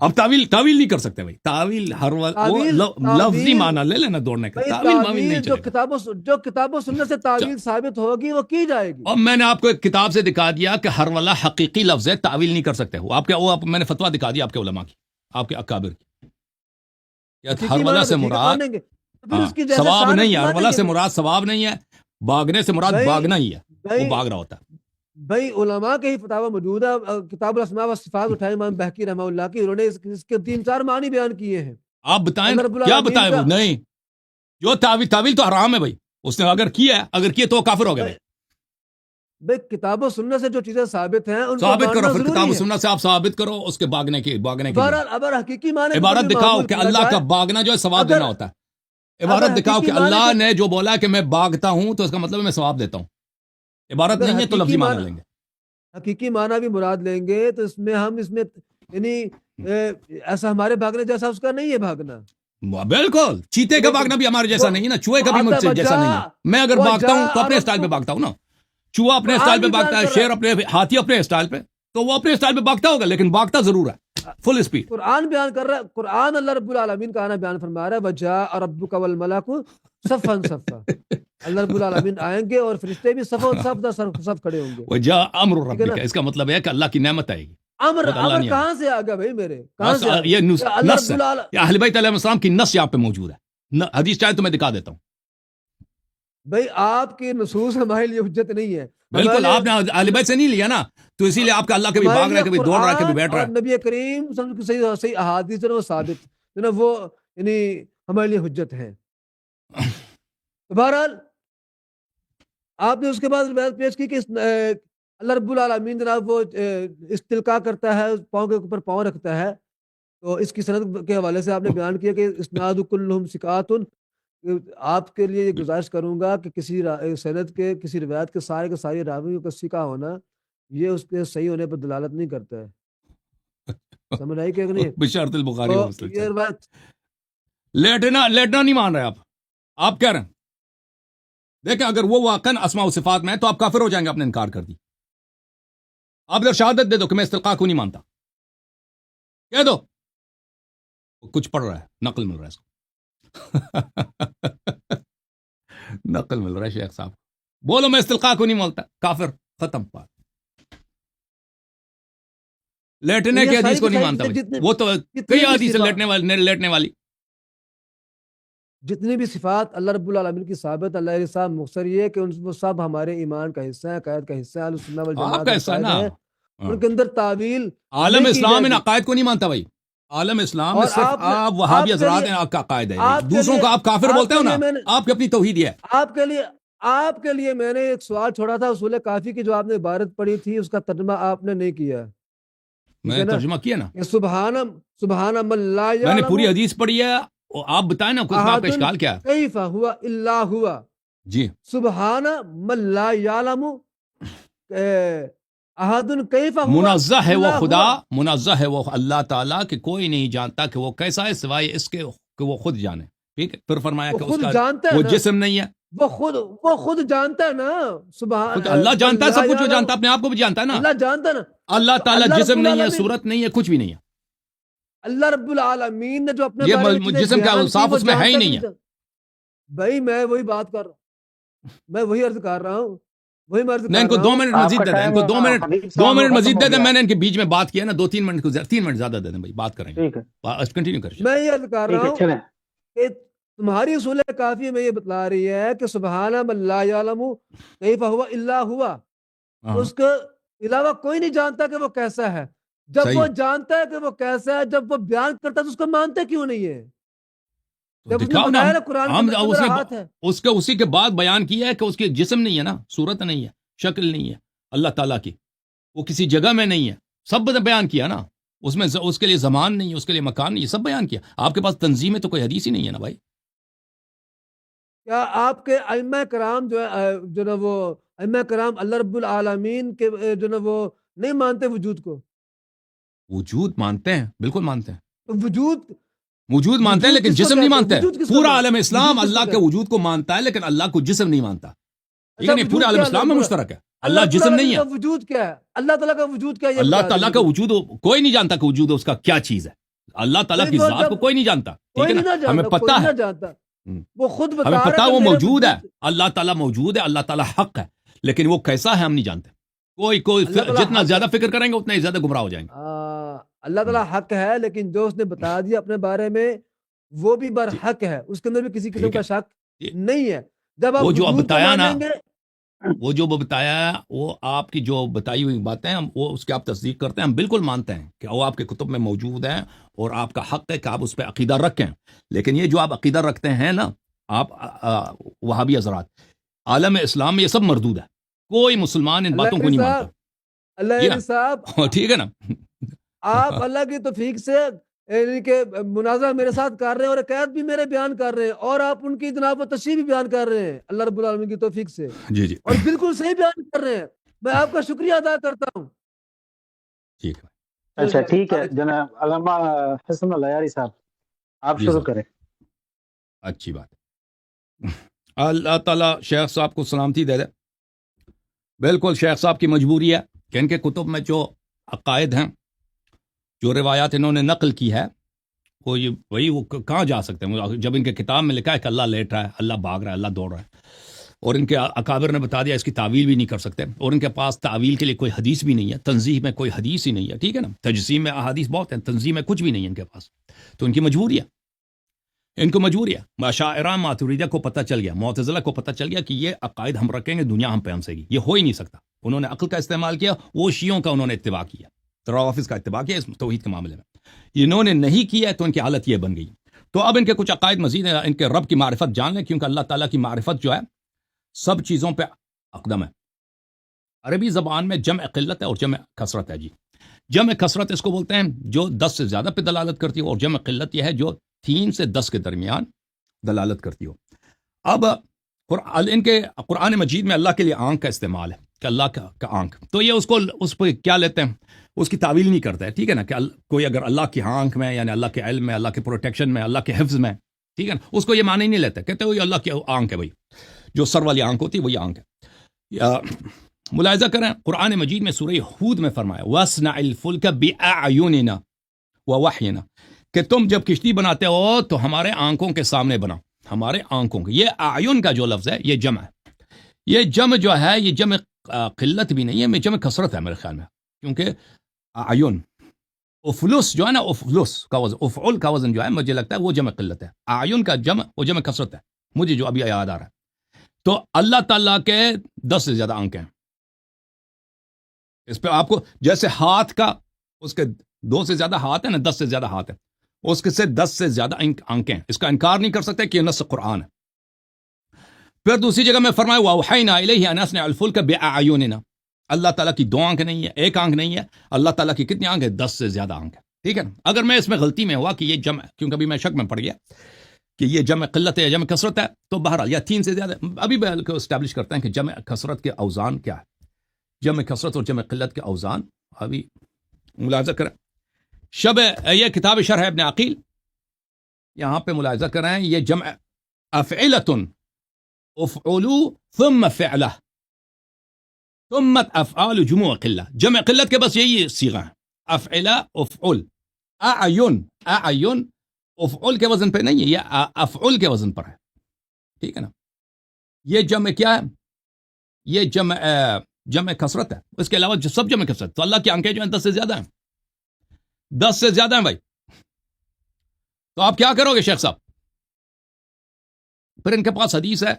اب تعویل نہیں کر سکتے بھائی، تعویل ہر لفظی معنی لے لینا دوڑنے کا، تعویل نہیں جو کتاب و سنت سے تعویل ثابت ہوگی وہ کی جائے گی۔ اور میں نے آپ کو ایک کتاب سے دکھا دیا کہ ہر والا حقیقی لفظ ہے، تعویل نہیں کر سکتے ہو آپ کے، میں نے فتویٰ دکھا دیا آپ کے علماء کی، آپ کے اکابر کی، ہر والا سے مراد ثواب نہیں ہے، ہر والا سے مراد ثواب نہیں ہے، بھاگنے سے مراد بھاگنا ہی ہے، وہ بھاگ رہا ہوتا ہے۔ بھائی علماء کے ہی فتاوی موجود ہے، کتاب الاسماء والصفات اٹھائے امام بہقی رحمہ اللہ کی، انہوں نے اس کے 3-4 معنی بیان کیے ہیں۔ آپ بتائیں کیا بتائیں؟ وہ نہیں، جو تعویل تو حرام ہے بھائی، اس نے اگر کیا تو کافر ہو گیا بھائی۔ کتاب و سنت سے جو چیزیں ثابت ہیں ان کو ثابت کرو، پھر کتاب و ضروری ہے۔ سنت سے آپ ثابت کرو اس کے بھاگنے کی بہرحال اب حقیقی معنی عبارت دکھاؤ کہ اللہ کا بھاگنا جو ہے ثواب دینا ہوتا ہے، عبارت دکھاؤ کہ اللہ نے جو بولا کہ میں بھاگتا ہوں تو اس کا مطلب میں ثواب دیتا ہوں، عبارت نہیں ہے تو لفظی معنی لیں گے، حقیقی معنی بھی مراد لیں گے تو اس میں یعنی ایسا ہمارے بھاگنے جیسا اس کا نہیں ہے بھاگنا۔ بالکل، چیتے کا بھاگنا بھی ہمارے جیسا نہیں ہے نا، چوہے کا بھی مجھ سے جیسا نہیں ہے۔ میں اگر بھاگتا ہوں تو اپنے سٹائل پہ بھاگتا ہوں نا، چوہا اپنے سٹائل پہ بھاگتا ہے، شیر ہاتھی اپنے سٹائل پہ، تو وہ اپنے سٹائل پہ بھاگتا ہوگا لیکن بھاگتا ضرور ہے۔ فل اسپیڈ. قرآن بیان کر رہا ہے, قرآن اللہ رب العالمین کا آنا بیان فرما رہا ہے, وَجَاءَ رَبُّكَ وَالْمَلَكُ صَفًّا صَفًّا, اللہ رب العالمین آئیں گے اور فرشتے بھی صف کھڑے ہوں گے. وجاء امر ربک, اس کا مطلب ہے کہ اللہ کی نعمت آئے گی. امر نہیں کہاں سے آ گیا بھائی میرے, کہاں سے آ گیا؟ یہ اللہ نص رب ہے, العالمین, یہ اہل بیت علیہ السلام کی نص یہاں پہ موجود ہے. حدیث چاہے تو میں دکھا دیتا ہوں. بھائی آپ کی نصوص ہمارے لیے حجت نہیں ہے. بالکل, آپ نے اہل بیت سے نہیں لیا نا, تو اسی لیے آپ کا اللہ کبھی بھاگ رہا ہے, کبھی دوڑ رہا ہے, کبھی بیٹھ رہا ہے. نبی کریم صحیح احادیث جو ہے وہ ثابت جو ہے وہ یعنی ہمارے لیے حجت ہے. بہرحال آپ نے اس کے بعد روایت پیش کی کہ اللہ رب العالمین جناب وہ استلقاء کرتا ہے, پاؤں کے اوپر پاؤں رکھتا ہے. تو اس کی سند کے حوالے سے آپ نے بیان کیا کہ اسناد کلہم ثقات. آپ کے لیے یہ گزارش کروں گا کہ کسی سند کے کسی روایت کے سارے راویوں کا ثقہ ہونا یہ اس کے صحیح ہونے پر دلالت نہیں کرتا ہے. سمجھ آئی کہ نہیں؟ بشرط البخاری و مسلم. یہ روایت لیٹنا نہیں مان رہے آپ کہہ رہے ہیں. دیکھیں اگر وہ واقعاً اسماء و صفات میں ہے تو آپ کافر ہو جائیں گے, آپ نے انکار کر دی. آپ ادھر شہادت دے دو کہ میں استلقاء کو نہیں مانتا, کہہ دو. کچھ پڑھ رہا ہے, نقل مل رہا ہے اس کو. نقل مل رہا ہے شیخ صاحب, بولو میں استلقاء کو نہیں مانتا, کافر, ختم بات. لیٹنے کے حدیث کو نہیں مانتا بھائی, وہ تو کئی حدیث لیٹنے والی. جتنی بھی صفات اللہ رب العالمین کی ثابت, اللہ علیہ السلام مختصر یہ ہے کہ وہ سب ہمارے ایمان کا حصہ ہے, عقائد کا حصہ ہے, اہل سنت والجماعت کا حصہ نا. ان کے اندر تعویل عالم اسلام ان عقائد کو نہیں مانتا بھائی. عالم اسلام میں صرف آپ وہابی حضرات ہیں, آپ کا عقائد ہے, دوسروں کو آپ کافر بولتے ہو نا, آپ کی اپنی توحید ہے. آپ کے لیے میں نے ایک سوال چھوڑا تھا اصول کافی کی, جو آپ نے عبارت پڑھی تھی اس کا ترجمہ آپ نے نہیں کیا. میں نے ترجمہ کیا نا, سبحان من لا میں نے پوری حدیث پڑھی ہے. آپ بتائیں نا کچھ آپ کا اشکال کیا ہے. کیف ہوا الا ہوا, جی سبحان من لا یعلم احد کیف ہوا, منزہ ہے وہ خدا, منزہ ہے وہ اللہ تعالیٰ کہ کوئی نہیں جانتا کہ وہ کیسا ہے سوائے اس کے کہ وہ خود جانے. ٹھیک ہے, پھر فرمایا کہ اس کا وہ جسم نہیں ہے, وہ خود جانتا ہے نا. سبحان اللہ جانتا ہے سب کچھ, وہ جانتا ہے اپنے آپ کو بھی جانتا ہے نا. اللہ جانتا ہے نا. اللہ تعالیٰ جسم نہیں ہے, صورت نہیں ہے, کچھ بھی نہیں ہے. اللہ رب العالمین نے جو اپنے یہ جسم کا اوصاف اس میں ہے ہی نہیں ہے بھائی. میں وہی بات کر رہا ہوں, میں وہی عرض کر رہا ہوں, وہی میں عرض کر رہا ہوں. ان کو 2 منٹ مزید دے دیں, ان کو 2 منٹ مزید دے دیں. میں نے ان کے بیچ میں بات کیا نا, 2-3 منٹ کو 3 منٹ زیادہ دے دیں بھائی, بات کریں گے. کنٹینیو کریں. میں یہ عرض کر رہا ہوں کہ تمہاری اصول کافی میں یہ بتلا رہی ہے کہ سبحان من لا یعلم کیف ہوا الا ہوا, اس کے علاوہ کوئی نہیں جانتا کہ وہ کیسا ہے. جب وہ جانتا ہے کہ وہ کیسا ہے, جب وہ بیان کرتا ہے تو اس کو مانتے کیوں نہیں ہے؟ جب اس نے بتایا نا قرآن اس کے اسی کے بعد بیان کیا ہے کہ اس کے جسم نہیں ہے نا, صورت نہیں ہے, شکل نہیں ہے اللہ تعالیٰ کی, وہ کسی جگہ میں نہیں ہے, سب بیان کیا نا. اس میں اس کے لیے زمان نہیں ہے, اس کے لیے مکان نہیں ہے, سب بیان کیا. آپ کے پاس تنظیم ہے تو کوئی حدیث ہی نہیں ہے نا بھائی. کیا آپ کے ائمہ کرام جو نا وہ ائمہ کرام اللہ رب العالمین کے جو نا وہ نہیں مانتے وجود کو؟ وجود مانتے ہیں, بالکل مانتے ہیں. وجود مانتے ہیں لیکن جسم نہیں مانتے. پورا عالم اسلام اللہ کے وجود کو مانتا ہے لیکن اللہ کو جسم نہیں مانتا. ٹھیک ہے نہیں, پورے عالم اسلام میں مشترک ہے. اللہ جسم نہیں ہے. وجود کیا ہے؟ اللہ تعالیٰ کا وجود کیا ہے؟ اللہ تعالیٰ کا وجود کوئی نہیں جانتا کہ وجود اس کا کیا چیز ہے. اللہ تعالیٰ کی ذات کو کوئی نہیں جانتا. ٹھیک ہے نا, ہمیں پتہ ہے, وہ خود بتا ہمیں پتہ وہ موجود ہے. اللہ تعالیٰ موجود ہے, اللہ تعالیٰ حق ہے, لیکن وہ کیسا ہے ہم نہیں جانتے. کوئی جتنا زیادہ فکر کریں گے اتنا ہی زیادہ گمراہ ہو جائیں گے. اللہ تعالیٰ حق ہے, لیکن جو اس نے بتا دیا اپنے بارے میں وہ بھی برحق ہے, اس کے اندر بھی کسی قسم کا شک نہیں ہے. جب آپ وہ جو بتایا نا, وہ جو بتایا وہ آپ کی جو بتائی ہوئی باتیں ہیں, وہ اس کی آپ تصدیق کرتے ہیں, ہم بالکل مانتے ہیں کہ وہ آپ کے کتب میں موجود ہیں اور آپ کا حق ہے کہ آپ اس پہ عقیدہ رکھیں. لیکن یہ جو آپ عقیدہ رکھتے ہیں نا, آپ وہابی حضرات, عالم اسلام میں یہ سب مردود ہے. کوئی مسلمان ان باتوں کو نہیں مانتا. اللہ صاحب ٹھیک ہے نا, آپ اللہ کی توفیق سے یعنی کہ مناظرہ میرے ساتھ کر رہے ہیں اور عقائد بھی میرے بیان کر رہے ہیں, اور آپ ان کی جناب و تشریح بھی بیان کر رہے ہیں اللہ رب العالمین کی توفیق سے. جی اور بالکل صحیح بیان کر رہے ہیں. میں آپ کا شکریہ ادا کرتا ہوں. ٹھیک ہے, اچھا ٹھیک ہے جناب علامہ حسن العیاری صاحب, آپ شروع کریں. اچھی بات. اللہ تعالیٰ شیخ صاحب کو سلامتی دے دے. بالکل شیخ صاحب کی مجبوری ہے کہ ان کے کتب میں جو عقائد ہیں جو روایات انہوں نے نقل کی ہے وہ یہ وہی وہ کہاں جا سکتے ہیں جب ان کے کتاب میں لکھا ہے کہ اللہ لیٹ رہا ہے، اللہ بھاگ رہا ہے، اللہ دوڑ رہا ہے، اور ان کے اکابر نے بتا دیا اس کی تعویل بھی نہیں کر سکتے، اور ان کے پاس تعویل کے لیے کوئی حدیث بھی نہیں ہے، تنزیح میں کوئی حدیث ہی نہیں ہے، ٹھیک ہے نا، تجسیم میں احادیث بہت ہیں، تنزیح میں کچھ بھی نہیں ہے ان کے پاس، تو ان کی مجبوری ہے، ان کو مجبوری ہے۔ اشاعرہ ماتریدیہ کو پتہ چل گیا، معتزلہ کو پتہ چل گیا کہ یہ عقائد ہم رکھیں گے دنیا ہم پہ ہنسے گی، یہ ہو ہی نہیں سکتا۔ انہوں نے عقل کا استعمال کیا، وہ شیعوں کا انہوں نے اتباع کیا، روافض کا اتباع کیا اس توحید کے معاملے میں، انہوں نے نہیں کیا تو ان کی حالت یہ بن گئی۔ تو اب ان کے کچھ عقائد مزید ہیں، ان کے رب کی معرفت جان لیں، کیونکہ اللہ تعالیٰ کی معرفت جو ہے سب چیزوں پہ اقدم ہے۔ عربی زبان میں جمع قلت ہے اور جمع کثرت ہے جی۔ جمع کثرت اس کو بولتے ہیں جو 10 سے زیادہ پہ دلالت کرتی ہو، اور جمع قلت یہ ہے جو 3 سے 10 کے درمیان دلالت کرتی ہو۔ اب ان کے قرآن مجید میں اللہ کے لیے آنکھ کا استعمال ہے کہ اللہ کا آنکھ، تو یہ اس پہ کیا لیتے ہیں، اس کی تعویل نہیں کرتا ہے، ٹھیک ہے نا، کہ کوئی اگر اللہ کی آنکھ میں یعنی اللہ کے علم میں، اللہ کے پروٹیکشن میں، اللہ کے حفظ میں، ٹھیک ہے نا، اس کو یہ معنی نہیں لیتے، کہتے ہو یہ اللہ کی آنکھ ہے، بھائی جو سر والی آنکھ ہوتی ہے وہی آنکھ ہے۔ ملاحظہ کریں قرآن مجید میں سورہ ہود میں فرمایا وَاصْنَعِ الْفُلْكَ بِأَعْيُنِنَا وَوَحْيِنَا، کہ تم جب کشتی بناتے ہو تو ہمارے آنکھوں کے سامنے بنا، ہمارے آنکھوں کے، یہ اعین کا جو لفظ ہے یہ جمع ہے، یہ جمع جو ہے یہ جمع قلت بھی نہیں ہے، میں جمع کثرت ہے میرے خیال میں، کیونکہ اعین افلس جو ہے نا، افلس کا وزن، افعل کا وزن جو ہے مجھے لگتا ہے وہ جمع قلت ہے، اعین کا جمع وہ جمع کثرت ہے، مجھے جو ابھی یاد آ رہا ہے۔ تو اللہ تعالیٰ کے 10 سے زیادہ آنکھیں ہیں، اس پہ آپ کو جیسے ہاتھ کا اس کے 2 سے زیادہ ہاتھ ہے نا، 10 سے زیادہ ہاتھ ہے، اس کے سے 10 سے زیادہ آنکھیں ہیں، اس کا انکار نہیں کر سکتے کہ یہ نص قرآن ہے۔ پھر دوسری جگہ میں فرمایا وَأَوْحَيْنَا إِلَيْهِ أَنْ أَصْنِعَ الْفُلْكَ بِأَعْيُنِنَا، اللہ تعالیٰ کی 2 آنکھ نہیں ہے، 1 آنکھ نہیں ہے، اللہ تعالیٰ کی کتنی آنکھ ہے؟ 10 سے زیادہ آنکھ ہے، ٹھیک ہے نا۔ اگر میں اس میں غلطی میں ہوا کہ یہ جمع، کیونکہ ابھی میں شک میں پڑ گیا کہ یہ جمع قلت ہے یا جمع کثرت ہے، تو بہرحال یا 3 سے زیادہ، ابھی کو اسٹیبلش کرتے ہیں کہ جمع کثرت کے اوزان کیا ہے، جمع کثرت اور جمع قلت کے اوزان ابھی ملاحظہ کریں۔ یہ کتاب شرح ابن عقیل، یہاں پہ ملاحظہ کریں، یہ جمع افعلۃ افعلوا ثم فعلہ ثم افعال جموع قلہ، جمع قلت کے بس یہی صیغہ ہے، افعلہ افعل، اعین اعین افعل کے وزن پہ نہیں ہے، یہ افعل کے وزن پر ہے، ٹھیک ہے نا۔ یہ جمع کیا ہے؟ یہ جمع کثرت ہے، اس کے علاوہ جو سب جمع کثرت، تو اللہ کی آنکھیں جو ہیں 10 سے زیادہ ہیں، 10 سے زیادہ ہیں بھائی، تو آپ کیا کرو گے شیخ صاحب؟ پھر ان کے پاس حدیث ہے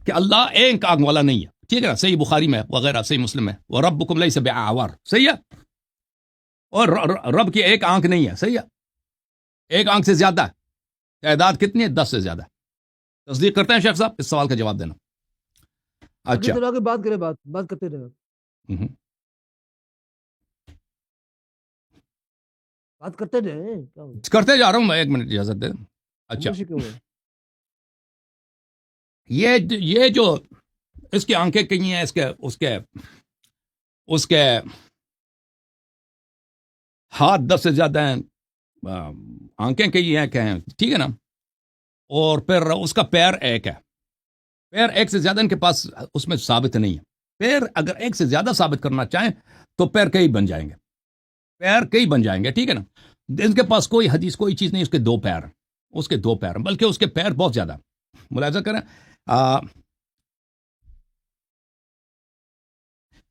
کہ اللہ ایک آنکھ والا نہیں ہے، ٹھیک ہے نا، صحیح بخاری میں وغیرہ، صحیح مسلم میں، وَرَبُّكُمْ لَيْسَ بِأَعْوَرٍ، صحیح ہے، اور رب کی ایک آنکھ نہیں ہے، صحیح ہے، 1 آنکھ سے زیادہ ہے، تعداد کتنی ہے؟ 10 سے زیادہ ہے۔ تصدیق کرتے ہیں شیخ صاحب؟ اس سوال کا جواب دینا۔ اچھا بات کریں، بات کرتے رہے، بات کرتے رہے، کرتے جا رہا ہوں میں، 1 منٹ اجازت دے۔ اچھا یہ جو اس کی آنکھیں کئی ہیں، اس کے ہاتھ 10 سے زیادہ ہیں، آنکھیں کئی ہیں کہ ہیں، ٹھیک ہے نا، اور پھر اس کا پیر 1 ہے، پیر 1 سے زیادہ ان کے پاس اس میں ثابت نہیں ہے۔ پیر اگر 1 سے زیادہ ثابت کرنا چاہیں تو پیر کئی بن جائیں گے، پیر کئی بن جائیں گے، ٹھیک ہے نا۔ ان کے پاس کوئی حدیث کوئی چیز نہیں، اس کے 2 پیر ہیں، اس کے 2 پیر ہیں، بلکہ اس کے پیر بہت زیادہ ہیں۔ ملاحظہ کریں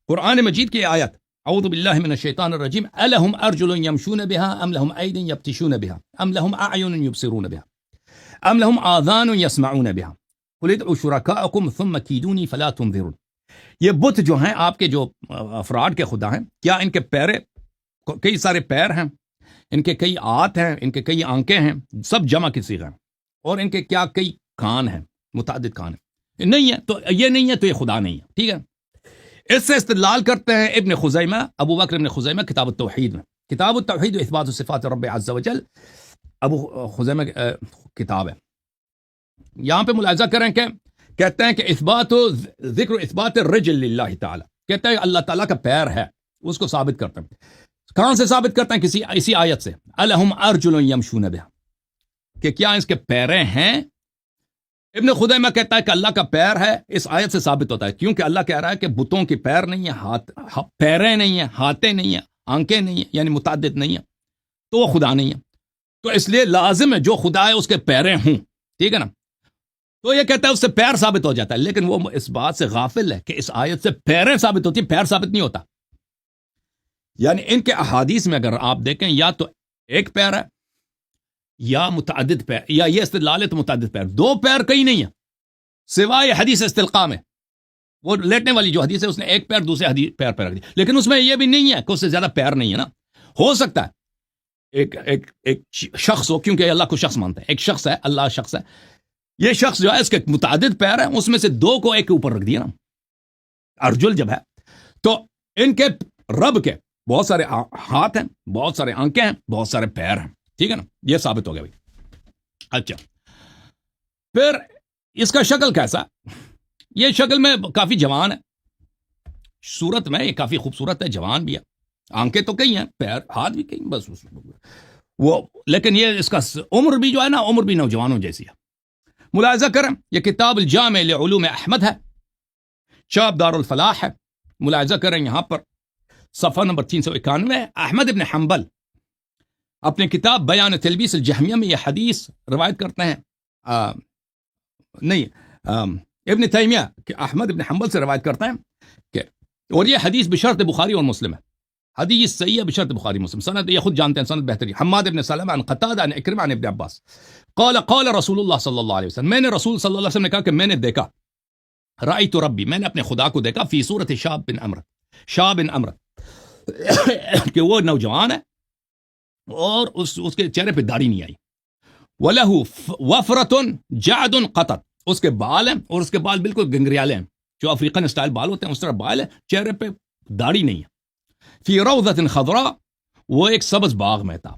قرآن مجید کی آیت، اعوذ باللہ من الشیطان الرجیم، الہم ارجل یمشون بها ام لهم اید یبطشون بها ام لهم اعین یبصرون بها ام لهم آذان یسمعون بها قل ادعوا شرکاءکم ثم کیدونی فلا تنظرون۔ یہ بت جو ہیں آپ کے جو افراد کے خدا ہیں، کیا ان کے کئی سارے پیر ہیں، ان کے کئی آت ہیں، ان کے کئی آنکھیں ہیں، سب جمع کی صیغہ ہیں، اور ان کے کیا کئی کان ہیں، متعدد کان ہیں؟ نہیں ہے، تو یہ نہیں ہے تو یہ خدا نہیں ہے، ٹھیک ہے۔ اس سے استدلال کرتے ہیں ابن خزیمہ، ابو بکر ابن خزیمہ کتاب التوحید میں، کتاب التوحید و اثبات صفات رب عز و جل، ابو خزیمہ کتاب ہے۔ یہاں پہ ملاحظہ کریں کہ کہتے ہیں کہ ذکر اثبات الرجل للہ تعالی، کہتے ہیں اللہ تعالیٰ کا پیر ہے، اس کو ثابت کرتے ہیں۔ کہاں سے ثابت کرتے ہیں؟ اسی آیت سے، الہم ارجل یمشون بہا، کہ کیا اس کے پیریں ہیں؟ ابن خزیمہ کہتا ہے کہ اللہ کا پیر ہے، اس آیت سے ثابت ہوتا ہے، کیونکہ اللہ کہہ رہا ہے کہ بتوں کی پیر نہیں ہیں، پیریں نہیں ہیں، ہاتھیں نہیں ہیں، آنکھیں نہیں ہیں، یعنی متعدد نہیں ہیں، تو وہ خدا نہیں ہے. تو اس لیے لازم ہے جو خدا ہے اس کے پیریں ہوں. ٹھیک ہے نا. تو یہ کہتا ہے اس سے پیر ثابت ہو جاتا ہے، لیکن وہ اس بات سے غافل ہے کہ اس آیت سے پیریں ثابت ہوتی ہیں، پیر ثابت نہیں ہوتا. یعنی ان کے احادیث میں اگر آپ دیکھیں یا تو ایک پیر ہے یا متعدد پیر، یا یہ استدلال ہے تو متعدد پیر. دو پیر کہیں نہیں ہے سوائے حدیث استلقاء میں. وہ لیٹنے والی جو حدیث ہے اس نے ایک پیر دوسرے حدیث پیر پہ رکھ دی، لیکن اس میں یہ بھی نہیں ہے کہ اس سے زیادہ پیر نہیں ہے نا. ہو سکتا ہے ایک شخص ہو، کیونکہ اللہ کو شخص مانتا ہے، ایک شخص ہے، اللہ شخص ہے. یہ شخص جو ہے اس کے متعدد پیر ہیں، اس میں سے دو کو ایک کے اوپر رکھ دیا نا، ارجل جب ہے. تو ان کے رب کے بہت سارے ہاتھ ہیں، بہت سارے آنکھیں ہیں، بہت سارے پیر ہیں. ٹھیک ہے نا، یہ ثابت ہو گیا بھائی. اچھا، پھر اس کا شکل کیسا؟ یہ شکل میں کافی جوان ہے، صورت میں یہ کافی خوبصورت ہے، جوان بھی ہے، آنکھیں تو کئی ہیں، پیر ہاتھ بھی کئی، بس وہ. لیکن یہ اس کا عمر بھی جو ہے نا، عمر بھی نوجوانوں جیسی ہے. ملاحظہ کریں، یہ کتاب الجامع لعلوم احمد ہے، چاپ دار الفلاح ہے. ملاحظہ کریں یہاں پر صفحہ نمبر 391. احمد ابن حنبل اپنے کتاب بیان تلبیس الجہمیہ میں یہ حدیث روایت کرتے ہیں. ابن تیمیہ کہ احمد ابن حنبل سے روایت کرتے ہیں کہ، اور یہ حدیث بشرط بخاری اور مسلم ہے، حدیث صحیح ہے بشرط بخاری مسلم. سند یہ خود جانتے ہیں، سند بہترین. حماد ابن سلمہ عن قتادہ عن اکرمہ عن ابن عباس قال رسول اللہ صلی اللہ علیہ وسلم، میں نے رسول صلی اللہ علیہ وسلم نے کہا کہ میں نے دیکھا، رأیت ربی، میں نے اپنے خدا کو دیکھا، فی صورت شاب بن عمرو کہ وہ نوجوان ہے اور اس کے چہرے پہ داڑھی نہیں آئی. وَلَهُ وَفْرَةٌ جَعْدٌ قَطَتْ، اس کے بال ہیں اور اس کے بال بالکل گنگریالے ہیں، جو افریقن اسٹائل بال ہوتے ہیں اس طرح بال ہے، چہرے پہ داڑھی نہیں ہے. فی روضۃ خضراء، وہ ایک سبز باغ میں تھا،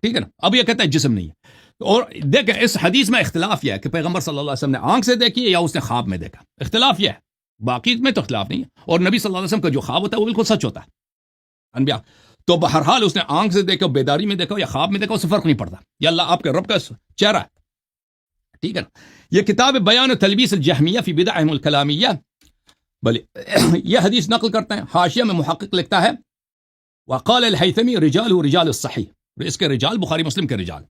ٹھیک ہے نا. اب یہ کہتا ہے جسم نہیں ہے. اور دیکھیں اس حدیث میں اختلاف یہ ہے کہ پیغمبر صلی اللہ علیہ وسلم نے آنکھ سے دیکھی ہے یا اس نے خواب میں دیکھا. اختلاف یہ ہے، باقی میں تو اختلاف نہیں ہے. اور نبی صلی اللہ علیہ وسلم کا جو خواب ہوتا ہے وہ بالکل سچ ہوتا ہے. انبیاء تو بہرحال اس نے آنکھ سے دیکھا، بیداری میں دیکھا یا خواب میں دیکھا، اس سے فرق نہیں پڑتا. یا اللہ آپ کے رب کا چہرہ ہے. ٹھیک ہے نا. یہ کتاب بیان تلبیس الجہمیہ فی بدعہم الکلامیہ، بلے یہ حدیث نقل کرتے ہیں. حاشیہ میں محقق لکھتا ہے وقال الہیثمی رجال رجال الصحیح، اس کے رجال بخاری مسلم کے رجال.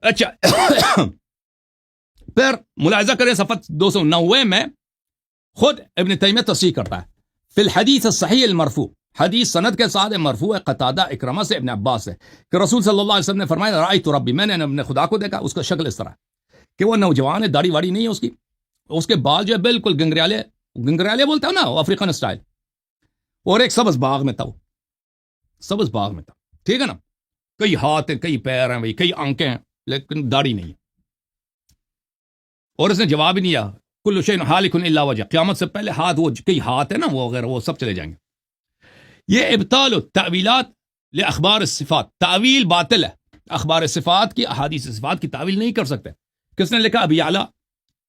اچھا پھر ملاحظہ کریں صفحہ 290 میں خود ابن تیمیہ تصحیح کرتا ہے فی الحدیث الصحیح المرفوع، حدیث سند کے ساتھ مرفوع ہے قتادہ اکرمہ سے ابن عباس سے کہ رسول صلی اللہ علیہ وسلم نے فرمایا رأیت ربی، میں نے اپنے خدا کو دیکھا. اس کا شکل اس طرح کہ وہ نوجوان ہے، داڑھی واڑی نہیں ہے اس کے بال جو ہے بالکل گنگریالے بولتا ہے نا، افریقن اسٹائل. اور ایک سبز باغ میں تھا، ٹھیک ہے نا. کئی ہاتھ ہیں، کئی پیر ہیں، کئی آنکھیں ہیں، لیکن داڑھی نہیں ہے. اور اس نے جواب ہی نہیں دیا، کل شیء ہالک الا وجہ، قیامت سے پہلے وہ کئی ہاتھ ہیں نا وہ وغیرہ، وہ سب چلے جائیں گے. یہ ابطال التأویلات لاخبار الصفات، تعویل باطل ہے. اخبار صفات کی، احادیث صفات کی تعویل نہیں کر سکتے. کس نے لکھا؟ ابی اعلی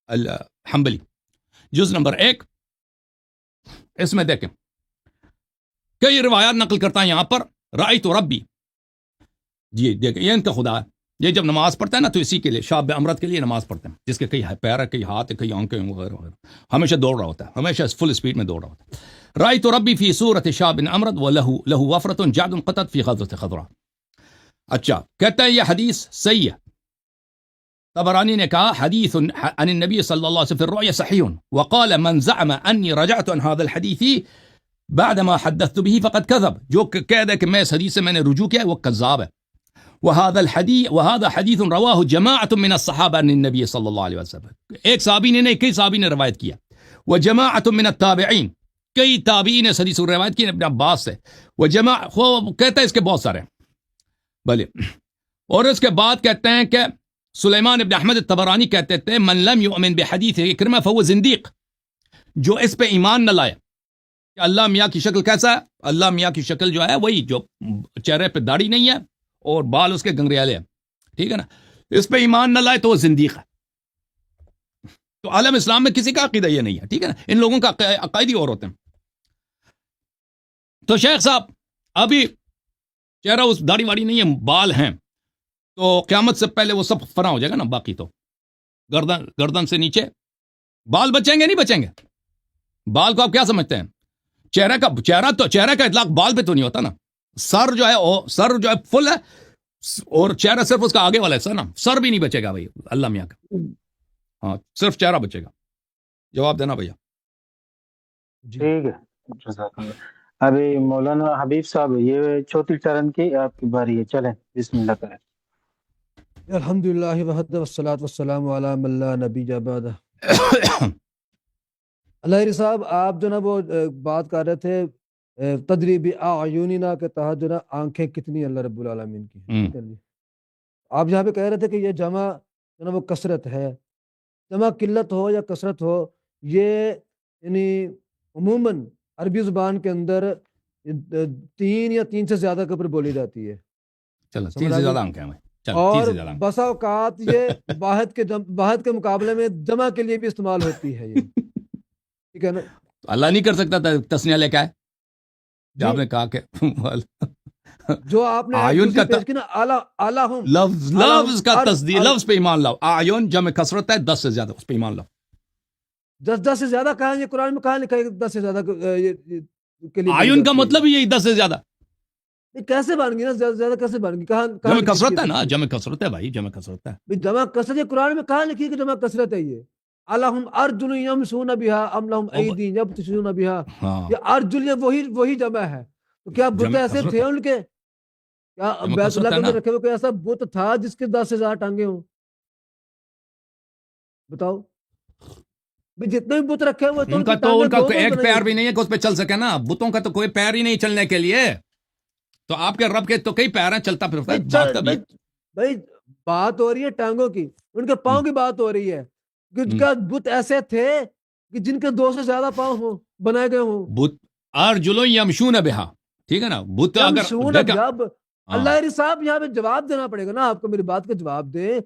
الحنبلی، جز نمبر 1. اس میں دیکھیں کئی روایات نقل کرتا ہے یہاں پر رأیت ربی. جی دیکھیں یہ ان کا خدا ہے. یہ جب نماز پڑھتا ہے نا تو اسی کے لیے شاب امرت کے لیے نماز پڑھتے ہیں، جس کے کئی پیر ہے، کئی ہاتھ ہے، کئی آنکھیں وغیرہ وغیرہ، ہمیشہ دوڑ رہا ہوتا ہے، ہمیشہ فل اسپیڈ میں دوڑ رہا ہوتا ہے. رأیت ربی فی صورت شاب امرت وله وفرۃ جعد قطت فی غزوۃ خضراء. اچھا کہتا ہے یہ حدیث صحیح ہے. طبرانی نے کہا حدیث عن النبی صلی اللہ علیہ وسلم فی الرؤیا صحیح، وقال من زعم انی رجعت عن هذا الحدیث بعدما حدثت به فقد كذب، جو کہہ دے کہ میں اس حدیث سے میں نے رجوع کیا وہ کذاب ہے. وهذا حدیث رواه جماعت من الصحابہ عن النبی صلی اللہ علیہ وسلم، ایک صحابی نے نہیں، کئی صحابی نے روایت کیا. وجماعت من التابعین، کئی تابعین نے حدیث روایت کی ابن عباس سے. کہتا ہے اس کے بہت سارے بھلے. اور اس کے بعد کہتے ہیں کہ سلیمان ابن احمد الطبرانی کہتے تھے من لم یؤمن بحدیث اکرمہ فهو زندیق، جو اس پہ ایمان نہ لائے کہ اللہ میاں کی شکل کیسا ہے. اللہ میاں کی شکل جو ہے وہی جو چہرے پہ داڑھی نہیں ہے اور بال اس کے گنگریالے ہیں، ٹھیک ہے نا. اس پہ ایمان نہ لائے تو وہ زندیق ہے. تو عالم اسلام میں کسی کا عقیدہ یہ نہیں ہے، ٹھیک ہے نا. ان لوگوں کا عقائدی اور ہوتے ہیں. تو شیخ صاحب ابھی چہرہ اس داڑھی واڑی نہیں ہے، بال ہیں، تو قیامت سے پہلے وہ سب فنا ہو جائے گا نا. باقی تو گردن سے نیچے بال بچیں گے نہیں بچیں گے. بال کو آپ کیا سمجھتے ہیں؟ چہرہ کا اطلاق بال پہ تو نہیں ہوتا نا. سر جو ہے فل ہے اور چہرہ صرف اس کا آگے والا ہے نا. سر بھی نہیں بچے گا بھائی اللہ میاں کا. ہاں صرف چہرہ بچے گا. جواب دینا بھیا. جی ٹھیک ہے. جزاک اللہ. ابھی مولانا حبیب صاحب یہ چوتھی ٹرن کی آپ کی باری ہے. چلیں بسم اللہ کریں. الحمدللہ وحدہ والصلاۃ والسلام علی من لا نبی بعدہ. اللہ صاحب آپ جو نا وہ بات کر رہے تھے تدریب اعیننا کے تحت جو نا آنکھیں کتنی اللہ رب العالمین کی ہیں. ٹھیک ہے جی. آپ یہاں پہ کہہ رہے تھے کہ یہ جمع جو نا وہ کثرت ہے. جمع قلت ہو یا کثرت ہو یہ یعنی عموماً عربی زبان کے اندر 3 یا 3 سے زیادہ کے اوپر بولی جاتی ہے. چلو سمجھ 3 آ سے گئی؟ زیادہ انک ہیں ہمیں. چلو 3 اور سے زیادہ بسا اوقات یہ واحد کے مقابلے میں جمع کے لیے بھی استعمال ہوتی ہے یہ. ٹھیک ہے نا. اللہ نہیں کر سکتا تھا تسنیہ لے کے آئے جی آپ نے کہا کہ جو آپ نے آیون کا پیش کی نا اعلیٰ لفظ کا تصدیق لفظ پہ ایمان لاؤ. آیون جمع کثرت ہے 10 سے زیادہ اس پہ ایمان لاؤ. 10 سے زیادہ کہاں یہ قرآن میں کہاں لکھا ہے 10 سے زیادہ کے لیے آیون کا مطلب ہی یہی 10 سے زیادہ. یہ کیسے بن گئی نا زیادہ کیسے بن گئی کہاں جمع کثرت ہے نا. جمع کثرت ہے بھائی. جمع کثرت ہے. جمع کثرت یہ قرآن میں کہاں لکھی کہ جمع کثرت ہے. یہ الہم ارجل یمشون بہا ام لہم ایدی یبطشون بہا. ہاں یہ ارجل یہ وہی جمع ہے. تو کیا بت جمع ایسے کثرت تھے ہے. ان کے کیا جمع بیت کثرت اللہ ہے کے نا. اندر رکھے ہوئے کوئی ایسا بت تھا جس کے 10 سے زیادہ ٹانگیں ہوں؟ بتاؤ بھی جتنے بھی بت رکھے ہوئے تو ان کا ایک پیر بھی نہیں ہے کہ اس پہ چل سکے نا. بتوں کا تو کوئی پیر ہی نہیں چلنے کے لیے. تو آپ کے رب کے تو کئی پیر ہیں چلتا پھرتا ہے. بات کبھی بھائی بات ہو رہی ہے ٹانگوں کی. ان کے پاؤں کی بات ہو رہی ہے کہ کیا بت ایسے تھے کہ جن کے 2 سے زیادہ پاؤں ہوں بنائے گئے ہوں. بت ارجل یمشون بہا. ٹھیک ہے نا. بت اگر جب اللہ صاحب یہاں پہ جواب دینا پڑے گا نا آپ کو. میری بات کا جواب دیں.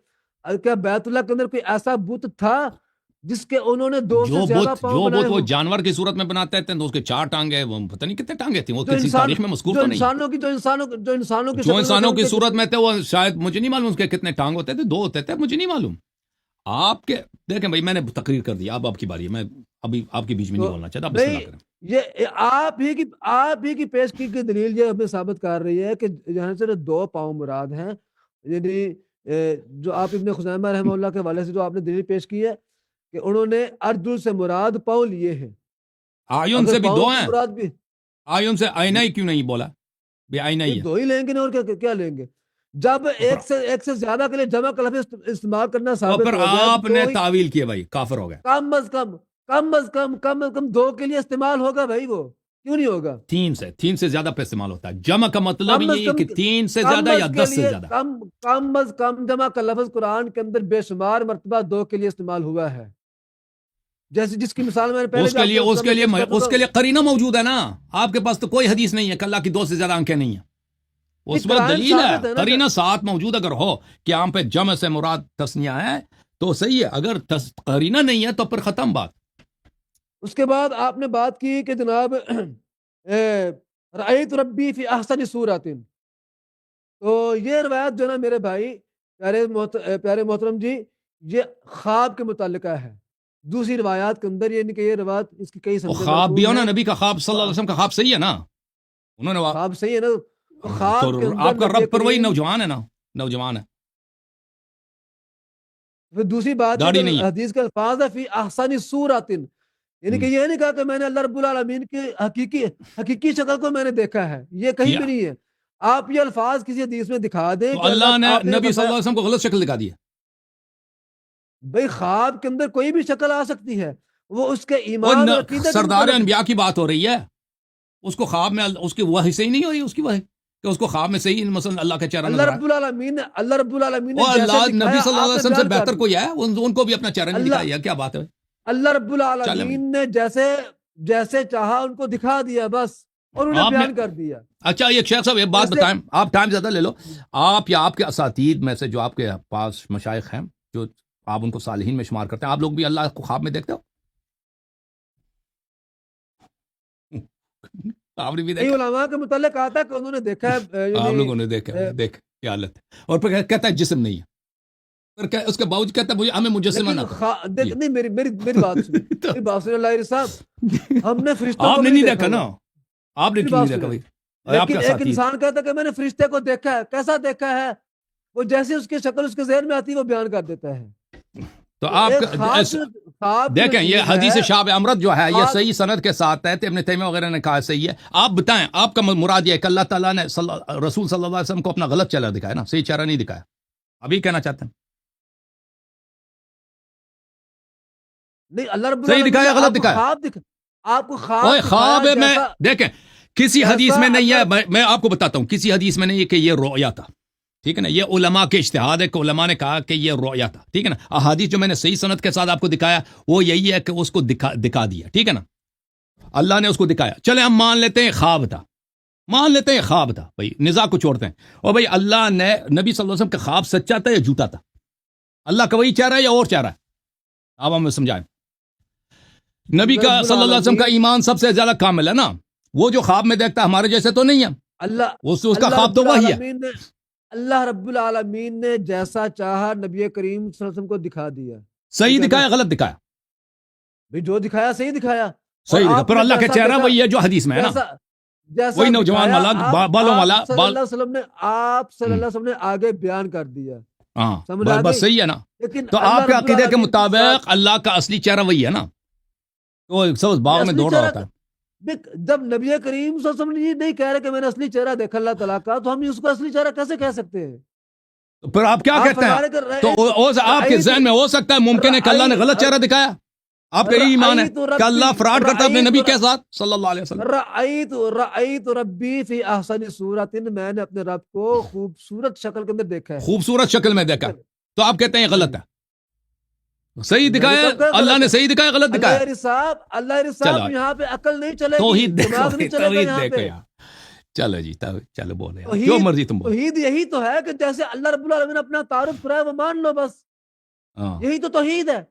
کیا بیت اللہ کے اندر کوئی ایسا بت تھا جس کے انہوں نے 2 سے زیادہ پاؤں بنائے وہ ہوں؟ جانور کی صورت میں بناتے تھے تو اس کے 4 ٹانگیں وہ پتہ نہیں کتنے ٹانگیں تھیں. وہ جو کسی تاریخ میں مذکور تو نہیں. جو انسانوں کی جو انسانوں کی شکل میں صورت میں تھے وہ شاید مجھے نہیں معلوم اس کے کتنے ٹانگ ہوتے تھے. 2 ہوتے تھے مجھے نہیں معلوم. آپ کے دیکھیں بھائی میں نے تقریر کر دی. اب آپ کی باری ہے. میں ابھی آپ کے بیچ میں نہیں بولنا چاہتا. بسم اللہ کریں. یہ آپ ہی کی پیش کی دلیل یہ ہمیں ثابت کر رہی ہے کہ یہاں سے 2 پاؤں مراد ہیں. یعنی جو آپ ابن خزیمہ رحمہ اللہ کے حوالے سے جو آپ نے دلیل پیش کی ہے کہ انہوں نے ارجل سے مراد پاؤں لیے ہیں. آیون سے بھی 2 ہیں. مراد بھی آیون سے آئینہ ہی کیوں نہیں بولا؟ بے آئینہ ہی ہے. 2 ہی لیں گے اور کیا لیں گے؟ جب ایک سے زیادہ کے لیے جمع کا لفظ استعمال کرنا ثابت پھر ہو گیا آپ نے تعویل کیے بھائی کافر ہو گئے. کم از کم 2 کے لیے استعمال ہوگا بھائی. وہ کیوں نہیں ہوگا؟ 3 سے زیادہ پہ استعمال ہوتا ہے. جمع کا مطلب یہ ہے کہ 3 سے زیادہ یا 10 سے زیادہ. کم از کم جمع کا لفظ قرآن کے اندر بے شمار مرتبہ 2 کے لیے استعمال ہوا ہے. جیسے جس کی مثال میں نے پہلے اس کے لیے قرینہ موجود ہے نا. آپ کے پاس تو کوئی حدیث نہیں ہے کہ اللہ کی 2 سے زیادہ آنکھیں نہیں ہیں. اس میں دلیل ہے. قرینہ ساتھ موجود اگر ہو کہ یہاں پہ جمع سے مراد تسنیہ ہے تو صحیح ہے. اگر قرینہ نہیں ہے تو پھر ختم بات. اس کے بعد آپ نے بات کی کہ جناب رأیت ربی فی احسن صورت. تو یہ روایت جو نا میرے بھائی پیارے محترم جی یہ خواب کے متعلقہ ہے. دوسری روایات کے اندر یہ نہیں کہ یہ روایت اس کی کئی سندیں خواب بھی ہو نا. نبی کا خواب صلی اللہ علیہ وسلم کا خواب صحیح ہے نا. انہوں نے خواب صحیح ہے نا. خواب کے آپ کا رب پر وہی نوجوان ہے نا. نوجوان ہے. پھر دوسری بات حدیث کے الفاظ ہے فی احسن صورت. یعنی کہ یہ نہیں کہا کہ میں نے اللہ رب العالمین کی حقیقی شکل کو میں نے دیکھا ہے. یہ کہیں بھی نہیں ہے. آپ یہ الفاظ کسی حدیث میں دکھا دیں تو اللہ نے نبی صلی اللہ علیہ وسلم کو غلط شکل دکھا دی ہے. بھئی خواب کے اندر کوئی بھی شکل آ سکتی ہے. وہ اس کے ایمان اور عقیدت سردار انبیاء کی بات ہو رہی ہے. اس کو خواب میں اس کی وحی صحیح نہیں ہو رہی. اس کی وحی کہ اس کو خواب میں صحیح مثلا اللہ کا چہرہ نظر آیا. اللہ رب العالمین نبی صلی اللہ علیہ وسلم سے بہتر کوئی ہے. ان کو بھی اپنا چہرہ نہیں دکھایا. کیا بات ہے. اللہ رب العالمین نے جیسے چاہا ان کو دکھا دیا بس اور انہیں بیان کر دیا. اچھا یہ شیخ صاحب ایک بات بتائیں. آپ ٹائم زیادہ لے لو. آپ یا آپ کے اساتید میں سے جو آپ کے پاس مشائخ ہیں جو آپ ان کو صالحین میں شمار کرتے ہیں آپ لوگ بھی اللہ کو خواب میں دیکھتے ہو؟ آپ نے بھی دیکھا؟ علماء کے متعلق آتا ہے کہ انہوں نے دیکھا ہے. آپ لوگوں نے دیکھا. دیکھ کیا حالت ہے. اور پھر کہتا ہے جسم نہیں ہے. اس کے باوجود کہتا ہے ہمیں مجسمہ نہ دیکھ نہیں میری بات سنیں، میری بات سنیں اللہ صاحب، ہم نے فرشتوں آپ کو نے بھی نہیں دیکھا نا، آپ نے میری کیوں بات نہیں دیکھا سنیں۔ بھائی؟ آپ لیکن کا ایک ساتھی انسان کہتا ہے کہ میں نے فرشتے کو دیکھا ہے، کیسا دیکھا ہے؟ وہ جیسی اس کی شکل اس کے ذہن میں آتی ہے وہ بیان کر دیتا ہے۔ تو تو آپ ایک خواب دیکھیں یہ نصیب حدیث ہے، شاب امرت جو ہے یہ خواب- صحیح سند کے ساتھ ہے، ابن تیمیہ وغیرہ نے کہا صحیح ہے۔ آپ بتائیں آپ کا مراد یہ ہے کہ اللہ تعالیٰ نے رسول صلی اللہ علیہ وسلم کو اپنا غلط چہرہ دکھایا نا، صحیح چہرہ نہیں دکھایا، ابھی کہنا چاہتے ہیں نہیں اللہ رب صحیح العالمین دکھایا نے غلط آپ کو دکھایا؟ خواب آپ کو خواب اوے خواب دکھایا میں جیسا دیکھیں کسی جیسا حدیث میں نہیں ہے، اللہ میں آپ کو بتاتا ہوں کسی حدیث میں نہیں ہے کہ یہ رؤیا تھا، ٹھیک ہے نا، یہ علماء کے اجتہاد ہے کہ علماء نے کہا کہ یہ رؤیا تھا، ٹھیک ہے نا۔ احادیث جو میں نے صحیح سند کے ساتھ آپ کو دکھایا وہ یہی ہے کہ اس کو دکھا دیا، ٹھیک ہے نا، اللہ نے اس کو دکھایا۔ چلے ہم مان لیتے ہیں خواب تھا، مان لیتے ہیں خواب تھا، بھائی نزاع کو چھوڑتے ہیں، اور بھائی اللہ نے نبی صلی اللہ علیہ وسلم کا خواب سچا تھا یا جھوٹا تھا؟ اللہ کا وہی چہرہ ہے یا اور چہرہ ہے؟ اب ہمیں سمجھائیں۔ نبی کا رب صلی اللہ علیہ وسلم کا العالمین ایمان سب سے زیادہ کامل ہے نا، وہ جو خواب میں دیکھتا ہے ہمارے جیسے تو نہیں ہے، اللہ اس کا اللہ خواب رب تو وہی ہے۔ العالمین نے اللہ رب العالمین نے جیسا چاہا نبی کریم صلی اللہ علیہ وسلم کو دکھا دیا، صحیح ٹھیک ہے نا؟ دکھایا غلط دکھایا؟ بھی جو دکھایا صحیح دکھایا، صحیح اور دکھایا، آپ پھر نے اللہ کا جیسا چہرہ دیکھا وہی ہے جو حدیث میں ہے نا، جیسا وہی نوجوان دکھایا والا بالوں والا آپ صلی اللہ علیہ وسلم نے آپ صلی اللہ علیہ وسلم نے آگے بیان کر دیا، ہاں سمجھ آ بس گئی؟ صحیح ہے نا۔ لیکن تو اللہ آپ کے رب عقیدے کے العالمین کی ذات مطابق اللہ کا اصلی چہرہ وہی ہے نا، وہ سبز باغ میں اصلی دوڑ رہا چہرہ ہوتا ہے۔ جب نبی کریم صلی اللہ علیہ وسلم یہ نہیں کہہ رہے کہ میں نے اصلی چہرہ دیکھا اللہ تعالیٰ کا، تو ہم اس کو اصلی چہرہ کیسے کہہ سکتے ہیں؟ تو پھر آپ کیا آپ کہتے فرما ہیں؟ رہے کہ تو آپ کے ذہن میں ہو سکتا ہے ممکن ہے کہ اللہ نے غلط چہرہ دکھایا؟ آپ کا یہی ایمان ہے کہ اللہ فراڈ کرتا ہے اپنے نبی کے ساتھ صلی اللہ علیہ وسلم؟ رأیت ربی فی احسن صورت، میں نے اپنے رب کو خوبصورت شکل کے اندر دیکھا ہے، خوبصورت شکل میں دیکھا، تو آپ کہتے ہیں غلط ہے؟ صحیح میں نے دکھایا کب کہا غلط اللہ نے، ہے؟ صحیح دکھایا غلط دکھایا؟ اللہ صاحب یہاں پہ عقل نہیں چلے گی، توحید دیکھو، دماغ نہیں چلے گا توحید یہاں دیکھو پہ۔ یار، چلو جی چلو بولے یار، جو مرضی تم بولو۔ توحید یہی تو ہے کہ جیسے اللہ رب العالمین نے اپنا تعارف کرایا وہ مان لو، بس ہاں یہی تو توحید ہے۔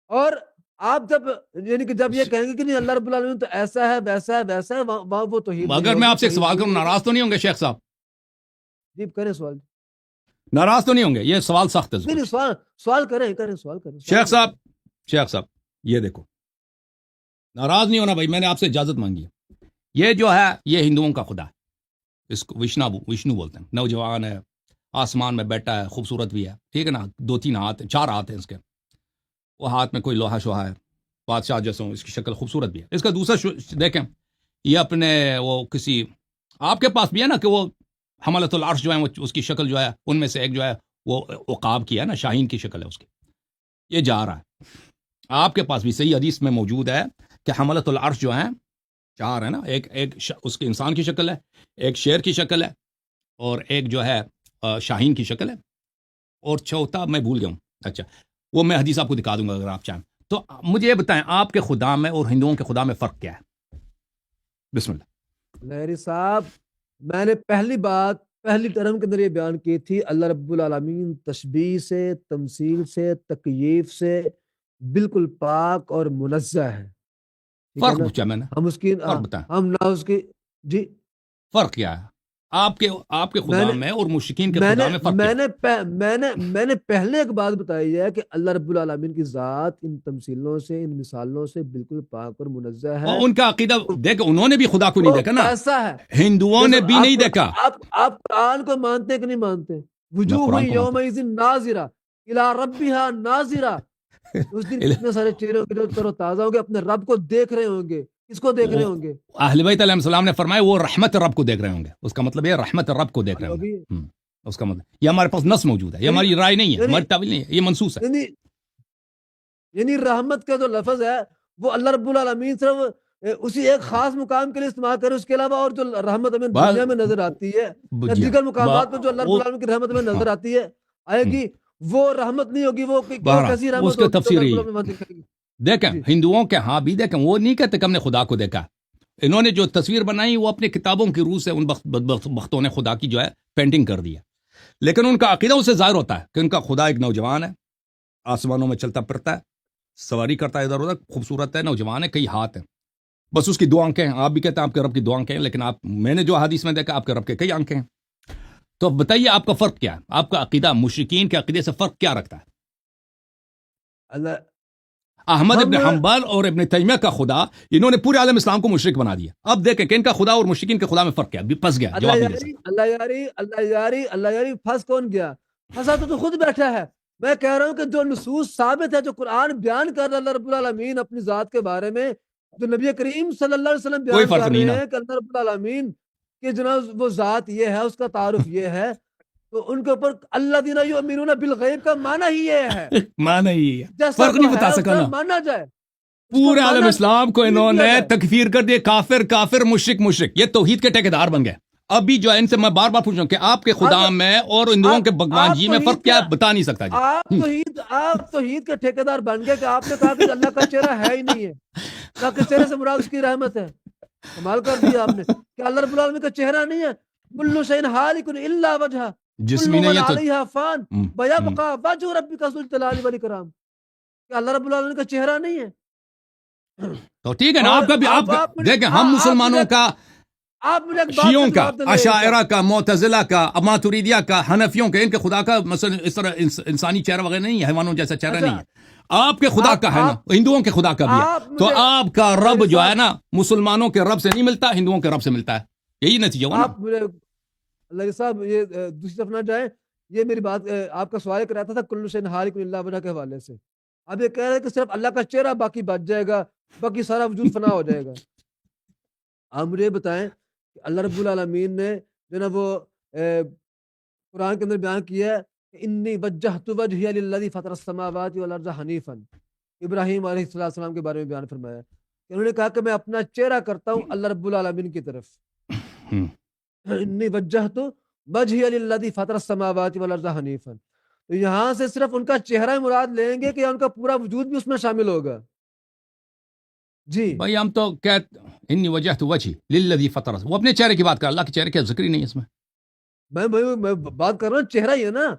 اور آپ جب یعنی کہ جب یہ کہیں گے کہ نہیں اللہ رب العالمین تو ایسا ہے ویسا ہے ویسا ہے، وہاں وہ توحید اگر میں آپ سے ایک سوال کروں ناراض تو نہیں ہوں گے شیخ صاحب؟ جی کریں سوال، ناراض تو نہیں ہوں گے؟ یہ سوال سخت ہے نہیں سوال کریں سوال کریں شیخ صاحب یہ دیکھو، ناراض نہیں ہونا بھائی، میں نے آپ سے اجازت مانگی ہے۔ یہ جو ہے یہ ہندوؤں کا خدا ہے، اس کو وشنو بولتے ہیں، نوجوان ہے، آسمان میں بیٹھا ہے، خوبصورت بھی ہے، ٹھیک ہے نا، 2-3 ہاتھ 4 ہاتھ ہیں اس کے، وہ ہاتھ میں کوئی لوہا شوہا ہے، بادشاہ جیسا ہوں، اس کی شکل خوبصورت بھی ہے۔ اس کا دوسرا دیکھیں، یہ اپنے وہ کسی آپ کے پاس بھی ہے نا کہ وہ حملۃ العرش جو ہے اس کی شکل جو ہے ان میں سے ایک جو ہے وہ عقاب کی ہے نا، شاہین کی شکل ہے اس کی، یہ جا رہا ہے۔ آپ کے پاس بھی صحیح حدیث میں موجود ہے کہ حملۃ العرش جو ہیں 4 ہے نا، ایک اس کے انسان کی شکل ہے، ایک شیر کی شکل ہے، اور ایک جو ہے شاہین کی شکل ہے، اور چوتھا میں بھول گیا ہوں، اچھا وہ میں حدیث آپ کو دکھا دوں گا اگر آپ چاہیں تو۔ مجھے یہ بتائیں آپ کے خدا میں اور ہندوؤں کے خدا میں فرق کیا ہے؟ بسم اللہ۔ لہری صاحب میں نے پہلی ٹرم کے اندر یہ بیان کی تھی، اللہ رب العالمین تشبیہ سے، تمثیل سے، تکییف سے بالکل پاک اور منزہ ہے، ٹھیک ہے فرق نا؟ پوچھا میں نے، ہم اس کی فرق بتائیں، ہم نہ اس کی جی فرق کیا ہے آپ کے خدا میں اور مشرکین کے خدا میں فرق کیا ہے؟ میں نے پہلے ایک بات بتائی ہے کہ اللہ رب العالمین کی ذات ان تمثیلوں سے، ان مثالوں سے بالکل پاک اور منزہ ہے۔ ان کا عقیدہ دیکھ، انہوں نے بھی خدا کو نہیں دیکھا نا، ایسا ہے ہندوؤں نے بھی نہیں دیکھا۔ آپ قرآن کو مانتے کہ نہیں مانتے؟ وجوہ قرآن کو یومئذ ناظرہ الی ربہا ناظرہ، اس دن کتنے سارے چہرے ہوں گے جو تر و تازہ ہوں گے، اپنے رب کو دیکھ رہے ہوں گے۔ کس کو دیکھ رہے ہوں گے؟ اہل بیت علیہ السلام نے فرمایا وہ رحمت رب کو دیکھ رہے ہوں گے، اس کا مطلب یہ رحمت رب کو دیکھ رہے ہوں گے، اس کا مطلب یہ ہمارے پاس نص موجود ہے، یہ ہماری رائے نہیں ہے، ہماری تعویل نہیں ہے، یہ منصوص ہے۔ یعنی رحمت کا جو لفظ ہے وہ اللہ رب العالمین صرف اسی ایک خاص مقام کے لیے استعمال کرے، اس کے علاوہ اور جو رحمت ہمیں دنیا میں نظر آتی ہے یا دیگر مقامات میں جو اللہ رب العالمین کی رحمت ہمیں نظر آتی ہے آئے گی، وہ رحمت نہیں ہوگی، وہ کیسی رحمت اس کی تفسیر ہوگی؟ دیکھیں ہندوؤں کے ہاں بھی دیکھیں، وہ نہیں کہتے کہ ہم نے خدا کو دیکھا، انہوں نے جو تصویر بنائی وہ اپنی کتابوں کی روح سے ان بختوں نے خدا کی جو ہے پینٹنگ کر دی ہے، لیکن ان کا عقیدہ اسے ظاہر ہوتا ہے کہ ان کا خدا ایک نوجوان ہے، آسمانوں میں چلتا پھرتا ہے، سواری کرتا ہے ادھر ادھر، خوبصورت ہے، نوجوان ہے، کئی ہاتھ ہیں، بس اس کی 2 آنکھیں ہیں۔ آپ بھی کہتے ہیں آپ کے رب کی 2 آنکھیں ہیں، لیکن میں نے جو حدیث میں دیکھا آپ کے رب کے کئی آنکھیں ہیں۔ تو اب بتائیے آپ کا فرق کیا ہے؟ آپ کا عقیدہ مشرکین کے عقیدے سے فرق کیا رکھتا ہے؟ اللہ احمد ابن ہم حنبل اور ابن تیمیہ کا خدا، انہوں نے پورے عالم اسلام کو مشرک بنا دیا. اب دیکھیں کہ ان کا خدا اور مشرکین کے خدا میں فرق کیا ہے. پھنس گیا، جواب نہیں دے سکتا. اللہ یاری پھنس کون گیا؟ پھنسا تو خود بیٹھا ہے. میں کہہ رہا ہوں کہ جو نصوص ثابت ہے، جو قرآن بیان کر رہا ہے اللہ رب العالمین اپنی ذات کے بارے میں، جو نبی کریم صلی اللہ علیہ وسلم کوئی بیان فرق کر نہیں رہے نا. ہیں کہ اللہ رب العالمین کہ جناب وہ ذات یہ ہے، اس کا تعارف یہ ہے، تو ان کے اوپر اللہ دینا یؤمنون بالغیب کا معنی ہی یہ ہے. مانا ہی ہے، جیسا فرق وہ نہیں بتا ہے اس سکا طرح نا. مانا جائے. پورے عالم اسلام کو انہوں نے کیا تکفیر کر دیا، کافر کافر، مشرک مشرک. یہ توحید کے ٹھیکیدار بن گئے. ابھی جو ہے ان سے میں بار بار پوچھ رہا ہوں کہ آپ کے خدا میں اور ہندوؤں کے بھگوان جی میں فرق کیا ہے؟ بتا نہیں سکتا جی. آپ توحید کے ٹھیکیدار بن گئے کہ آپ نے کہا کہ اللہ کا چہرہ ہے ہی نہیں ہے، اللہ کے چہرے سے مراد اس کی رحمت ہے. کمال کر دیا آپ نے کہ اللہ رب العالمین کا چہرہ نہیں ہے. کل شیء ہالک الا وجہہ، جسمی کل نہیں من ہے تو علیہا فان ویبقى وجہ ربک ذو الجلال والاکرام. کہ اللہ رب العالمین کا چہرہ نہیں ہے. تو ٹھیک ہے نا. آپ کا بھی آپ دیکھیں، ہم آپ مسلمانوں کا، آپ مجھے ایک بات شیعوں کا، جواب دیں. اشاعرہ کا، معتزلہ کا، ماتریدیہ کا، حنفیوں کا، ان کے خدا کا مثلا اس طرح انسانی چہرہ وغیرہ نہیں ہے، حیوانوں جیسا چہرہ نہیں ہے. آپ کے خدا کا ہے نا، ہندوؤں کے خدا کا بھی ہے. تو آپ کا رب جو ہے نا مسلمانوں کے رب سے نہیں ملتا، ہندوؤں کے رب سے ملتا ہے. یہی نتیجہ ہوا نا. آپ مجھے اللہ صاحب یہ دوسری طرف نہ جائیں. یہ میری بات آپ کا سوال کراتا تھا کل شیء ہالک الا وجہ کے حوالے سے. اب یہ کہہ رہے ہیں کہ صرف اللہ کا چہرہ باقی بچ جائے گا، باقی سارا وجود فنا ہو جائے گا. آپ مجھے بتائیں کہ اللہ رب العالمین نے جو نا وہ قرآن کے اندر بیان کیا ہے کہ انی وجہت وجہی للذی فطر السماوات والارض حنیفا. ابراہیم علیہ السلام کے بارے میں بیان فرمایا ہے کہ انہوں نے کہا کہ میں اپنا چہرہ کرتا ہوں اللہ رب العالمین کی طرف. انی وجہت وجہی للذی فطر السماوات والارض حنیفا. تو یہاں سے صرف ان کا چہرہ مراد لیں گے کہ ان کا پورا وجود بھی اس میں شامل ہوگا؟ جی بھائی ہم تو کہتے انی وجہت وجہی للذی فطر، وہ اپنے چہرے کی بات کر، اللہ کے چہرے کا ذکر ہی نہیں ہے اس میں. میں بات کر رہا ہوں چہرہ ہی ہے نا.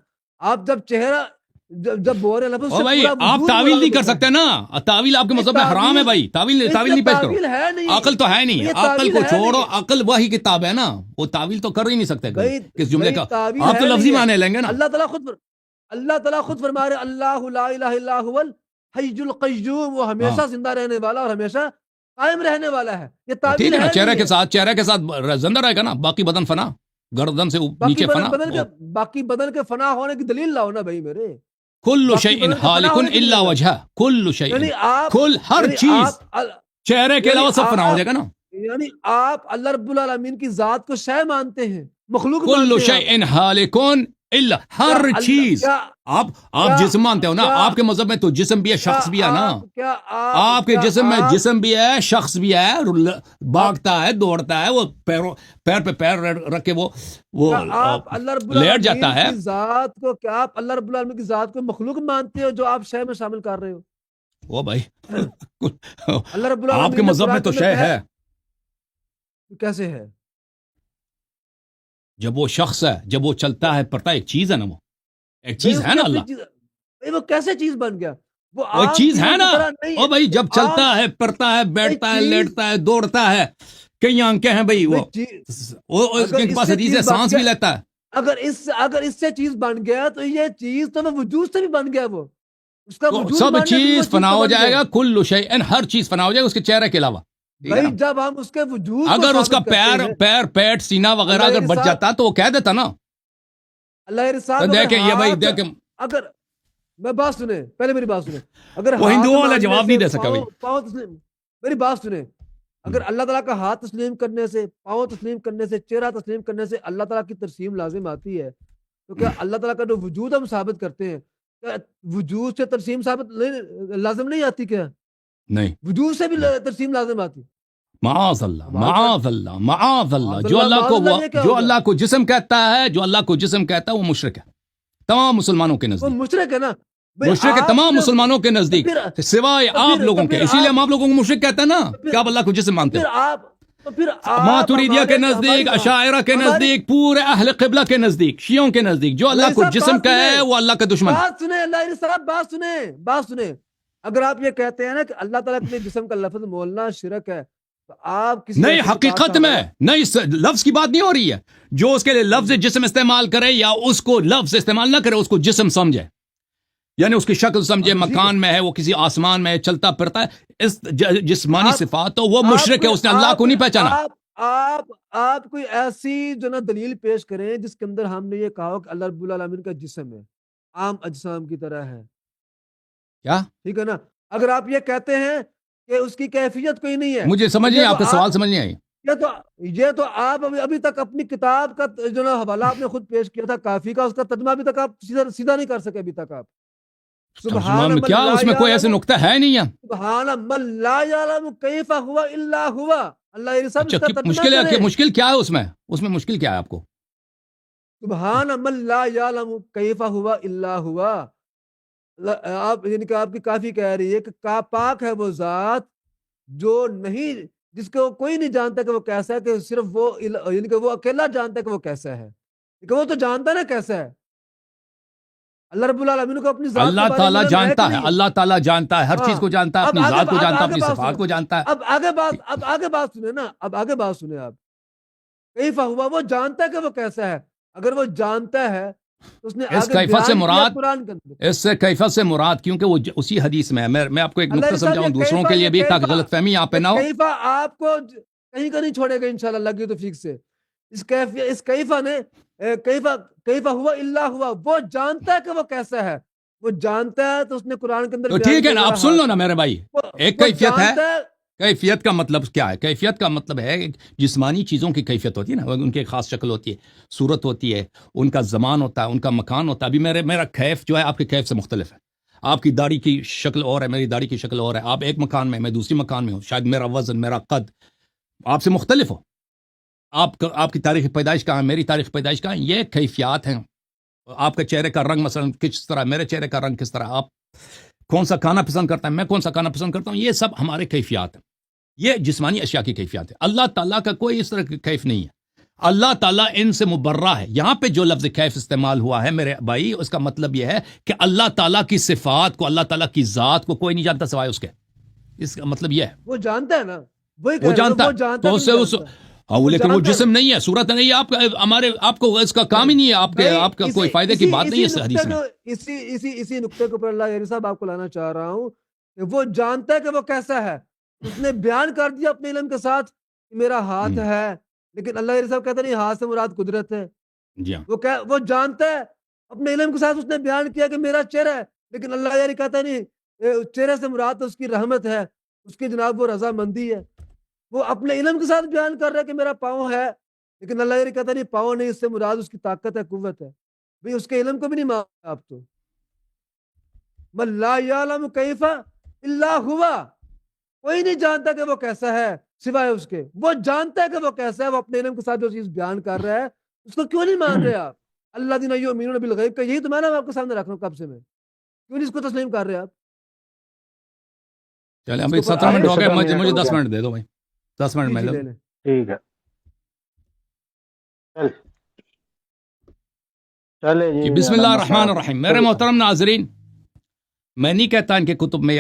آپ جب چہرہ جب بول رہے ہیں لفظ سے بھائی پورا آپ وجود تعویل نہیں مراد کر ہوتا ہے. سکتے نا. تعویل آپ کے مذہب میں حرام ہے بھائی. تعویل نہیں پیش تعویل کرو. ہے نہیں. عقل تو ہے نہیں. یہ عقل تعویل کو ہے چھوڑو، نہیں. عقل وہی کتاب ہے نا. وہ تعویل تو کر ہی نہیں سکتے بھائی کس جملے کا. تعویل آپ تو ہے لفظی نہیں ہے. معنی لیں گے نا. اللہ تعالیٰ خود فرما رہے اللہ لا الہ الا هو الحی القیوم. وہ ہمیشہ زندہ رہنے والا اور ہمیشہ قائم رہنے والا ہے. یہ تعویل ٹھیک ہے نا. ہے چہرے نہیں کے ساتھ، چہرے کے ساتھ زندہ رہے گا نا. باقی بدن فنا، گردن سے نیچے فنا. باقی بدن کے فنا ہونے کی دلیل لاؤ نا بھائی میرے. کل شیء ہالک الا وجہ، کل شیء، یعنی آپ کل ہر چیز چہرے کے علاوہ سب فنا ہو جائے گا نا. یعنی آپ اللہ رب العالمین کی ذات کو شے مانتے ہیں، مخلوق کل مانتے ہیں. شیء ہالک الا، ہر چیز. آپ جسم مانتے ہو نا. آپ کے مذہب میں تو جسم بھی ہے، شخص بھی ہے نا. آپ کے جسم میں جسم بھی ہے، شخص بھی ہے، بھاگتا ہے، دوڑتا ہے، وہ پیر پہ پیر رکھ کے وہ لیٹ جاتا ہے. ذات کو کیا آپ اللہ رب العالمین کی ذات کو مخلوق مانتے ہو جو آپ شے میں شامل کر رہے ہو؟ وہ بھائی اللہ رب العالمین آپ کے مذہب میں تو شے ہے. کیسے ہے؟ جب وہ شخص ہے، جب وہ چلتا ہے پڑتا ہے، ایک چیز ہے نا. وہ ایک چیز ہے نا. اللہ وہ کیسے چیز بن گیا؟ وہ چیز ہے نا. او بھائی جب چلتا ہے، پڑتا ہے، بیٹھتا ہے، لیٹتا ہے، دوڑتا ہے، کئی آنکھیں ہیں بھائی. وہ اس کے پاس حدیث ہے، سانس بھی لیتا ہے. اگر اس سے چیز بن گیا تو یہ چیز تو وہ وجود سے بھی بن گیا. وہ اس کا وجود سب چیز فنا ہو جائے گا. کل شیء، ہر چیز فنا ہو جائے گا اس کے چہرے کے علاوہ. بھائی جب ہم اس کے وجود اگر اس کا پیر پیٹ سینہ وغیرہ اگر بچ جاتا تو وہ کہہ دیتا نا. اللہ دیکھیں یہ بھائی دیکھیں. اگر میں بات سنیں، پہلے میری بات سنیں. اگر وہ ہندوؤں والا جواب نہیں دے سکا بھائی. میری بات سنیں. اگر اللہ تعالیٰ کا ہاتھ تسلیم کرنے سے، پاؤں تسلیم کرنے سے، چہرہ تسلیم کرنے سے اللہ تعالیٰ کی ترسیم لازم آتی ہے، تو کیا اللہ تعالیٰ کا جو وجود ہم ثابت کرتے ہیں، کیا وجود سے ترسیم ثابت لازم نہیں آتی؟ کیا نہیں، وجود سے بھی ترسیم لازم آتی؟ معاذ اللہ، معاذ اللہ، معاذ اللہ. جو اللہ کو جسم کہتا ہے، جو اللہ کو جسم کہتا ہے وہ مشرک ہے تمام مسلمانوں کے نزدیک. وہ مشرک ہے نا. مشرک ہے تمام مسلمانوں کے نزدیک سوائے آپ لوگوں کے. اسی لیے ہم آپ لوگوں کو مشرک کہتے ہیں نا کہ آپ اللہ کو جسم مانتے ہیں. ماتریدیہ کے نزدیک، اشاعرہ کے نزدیک، پورے اہل قبلہ کے نزدیک، شیعوں کے نزدیک جو اللہ کو جسم کہے وہ اللہ کا دشمن. بات سنیں اللہ صاحب، بات سنیں. اگر آپ یہ کہتے ہیں نا کہ اللہ تعالیٰ کے جسم کا لفظ بولنا شرک ہے، تو آپ کسی نہیں ایسی کتاب حقیقت کا میں حوالہ- نہیں لفظ کی بات نہیں ہو رہی ہے. جو اس کے لیے لفظ جسم استعمال کرے یا اس کو لفظ استعمال نہ کرے اس کو جسم سمجھے, یعنی اس کی شکل سمجھے, ٹھیک ہے. مکان میں ہے, وہ کسی آسمان میں چلتا پھرتا ہے, اس جسمانی آپ- صفات تو وہ مشرک ہے, اس نے اللہ کو نہیں پہچانا. آپ کوئی ایسی جو نا دلیل پیش کریں جس کے اندر ہم نے یہ کہا ہو کہ اللہ رب العالمین کا جسم ہے, عام اجسام کی طرح ہے, کیا ٹھیک ہے نا. اگر آپ یہ کہتے ہیں کہ اس کی کیفیت کوئی نہیں ہے, مجھے سمجھ نہیں, یہ آپ تو کا سوال سمجھ نہیں آئی. یہ تو آپ ابھی تک اپنی کتاب کا جو نا حوالہ آپ نے خود پیش کیا تھا کافی کا, اس کا ترجمہ ابھی تک آپ سیدھا نہیں کر سکے ابھی تک آپ. سبحان من کیا لا اس میں کوئی ایسے یعلم- نقطہ ہے نہیں ہے. سبحان من لا یعلم کیف ہوا الا ہوا. اللہ یہ سب اچھا اس کا ترجمہ مشکل ہے, کرے. کہ مشکل کیا ہے اس میں مشکل کیا ہے آپ کو. سبحان من لا یعلم کیف ہوا الا ہوا. آپ یعنی کہ آپ کی کافی کہہ رہی ہے کہ پاک ہے وہ ذات جو نہیں, جس کو کوئی نہیں جانتا کہ وہ کیسا ہے, کہ صرف وہ یعنی کہ وہ اکیلا جانتا ہے کہ وہ کیسا ہے, کہ وہ تو جانتا نا کیسا ہے. اللہ رب العالمین کو اپنی ذات کے اللہ بارے میں تعالیٰ علم ہے جانتا کہ ہے, نہیں؟ اللہ تعالیٰ جانتا ہے, ہر ہاں. چیز کو جانتا ہے, اب اپنی آگے ذات کو جانتا ہے, اپنی بات صفات سنیں. کو جانتا ہے. اب آگے بات سنیں نا, اب آگے بات سنیں آپ. کیف ہوا, وہ جانتا ہے کہ وہ کیسا ہے. اگر وہ جانتا ہے تو اس نے اس آگے کیفیت سے بیان کیا مراد, قرآن کے اندر. اس سے کیفیت سے مراد, کیونکہ وہ اسی حدیث میں ہے. میں آپ کو ایک اللہ نقطہ رسول سمجھاؤں یہ دوسروں کیفا, کے لیے یہ بھی, تاکہ کیفا, غلط فہمی یہاں پہ یہ نہ ہو. کیفا آپ کو کہیں کا نہیں چھوڑے گا انشاءاللہ اللہ کی توفیق سے. اس کیفا نے کیفا ہوا الا ہوا, وہ جانتا ہے کہ وہ کیسا ہے. وہ جانتا ہے تو اس نے قرآن کے اندر تو بیان ٹھیک ہے کیا نا, میرا آپ سن ہاتھ لو نا ہے. میرے بھائی. ایک وہ کیفیت ہے, جانتا ہے. کیفیت کا مطلب کیا ہے؟ کیفیت کا مطلب ہے جسمانی چیزوں کی کیفیت ہوتی ہے نا, ان کی ایک خاص شکل ہوتی ہے, صورت ہوتی ہے, ان کا زمان ہوتا ہے, ان کا مکان ہوتا ہے. ابھی میرا کیف جو ہے آپ کے کیف سے مختلف ہے. آپ کی داڑھی کی شکل اور ہے, میری داڑھی کی شکل اور ہے. آپ ایک مکان میں دوسری مکان میں ہوں. شاید میرا وزن, میرا قد آپ سے مختلف ہو. آپ کی تاریخ پیدائش کہاں ہے, میری تاریخ پیدائش کہاں ہے. یہ کیفیات ہیں. آپ کے چہرے کا رنگ مثلا کس طرح, میرے چہرے کا رنگ کس طرح, آپ کون سا کھانا پسند کرتا ہے, میں کون سا کھانا پسند کرتا ہوں, یہ سب ہمارے کیفیات ہیں. یہ جسمانی اشیاء کی کیفیات ہے. اللہ تعالیٰ کا کوئی اس طرح کی کیف نہیں ہے. اللہ تعالیٰ ان سے مبرہ ہے. یہاں پہ جو لفظ کیف استعمال ہوا ہے میرے بھائی, اس کا مطلب یہ ہے کہ اللہ تعالیٰ کی صفات کو, اللہ تعالیٰ کی ذات کو کوئی نہیں جانتا سوائے اس کے. اس کا مطلب یہ ہے وہ جانتا ہے نا, وہی وہ کہہ رہے ہیں, جانتا وہ ہے. جانتا تو کہ اس سے نہیں اس جانتا. لیکن وہ جانتا جسم نہیں ہے, صورت نہیں ہے. آپ کو اس کا کام ہی نہیں ہے. آپ کا کوئی فائدے کی بات نہیں ہے اس حدیث میں. اسی نقطے کے اوپر اللہ یاری صاحب آپ کو لانا چاہ رہا ہوں کہ وہ جانتا ہے کہ وہ کیسا ہے. اس نے بیان کر دیا اپنے علم کے ساتھ کہ میرا ہاتھ ہے, لیکن اللہ یاری صاحب کہتے نہیں, ہاتھ سے مراد قدرت ہے. جی ہاں, وہ جانتا ہے اپنے علم کے ساتھ, اس نے بیان کیا کہ میرا چہرہ ہے, لیکن اللہ یاری کہتا نہیں, چہرے سے مراد تو اس کی رحمت ہے, اس کی جناب وہ رضا مندی ہے. وہ اپنے علم کے ساتھ بیان کر رہا ہے کہ میرا پاؤں ہے, لیکن اللہ یہ کہتا نہیں پاؤں نہیں, اس سے مراد اس کی طاقت ہے, قوت ہے. بھئی اس کے علم کو بھی نہیں مانتے آپ. تو من لا یعلم کیف الا ہوا, کوئی نہیں جانتا کہ وہ کیسا ہے سوائے اس کے. وہ جانتا ہے کہ وہ کیسا ہے, وہ اپنے علم کے ساتھ جو چیز بیان کر رہا ہے, اس کو کیوں نہیں مان رہے آپ؟ اللہ الذین یؤمنون بالغیب کا یہی تو میں آپ کے سامنے رکھ رہا ہوں کب سے, میں کیوں نہیں اس کو تسلیم کر رہے آپ؟ چلیں ابھی 17 منٹ ہو گئے, مجھے 10 منٹ دے دو بھائی, 10 منٹ میں لے لیں. ٹھیک ہے, چلے جی. بسم اللہ الرحمن الرحیم. میرے محترم ناظرین, میں نہیں کہتا ان کے کتب میں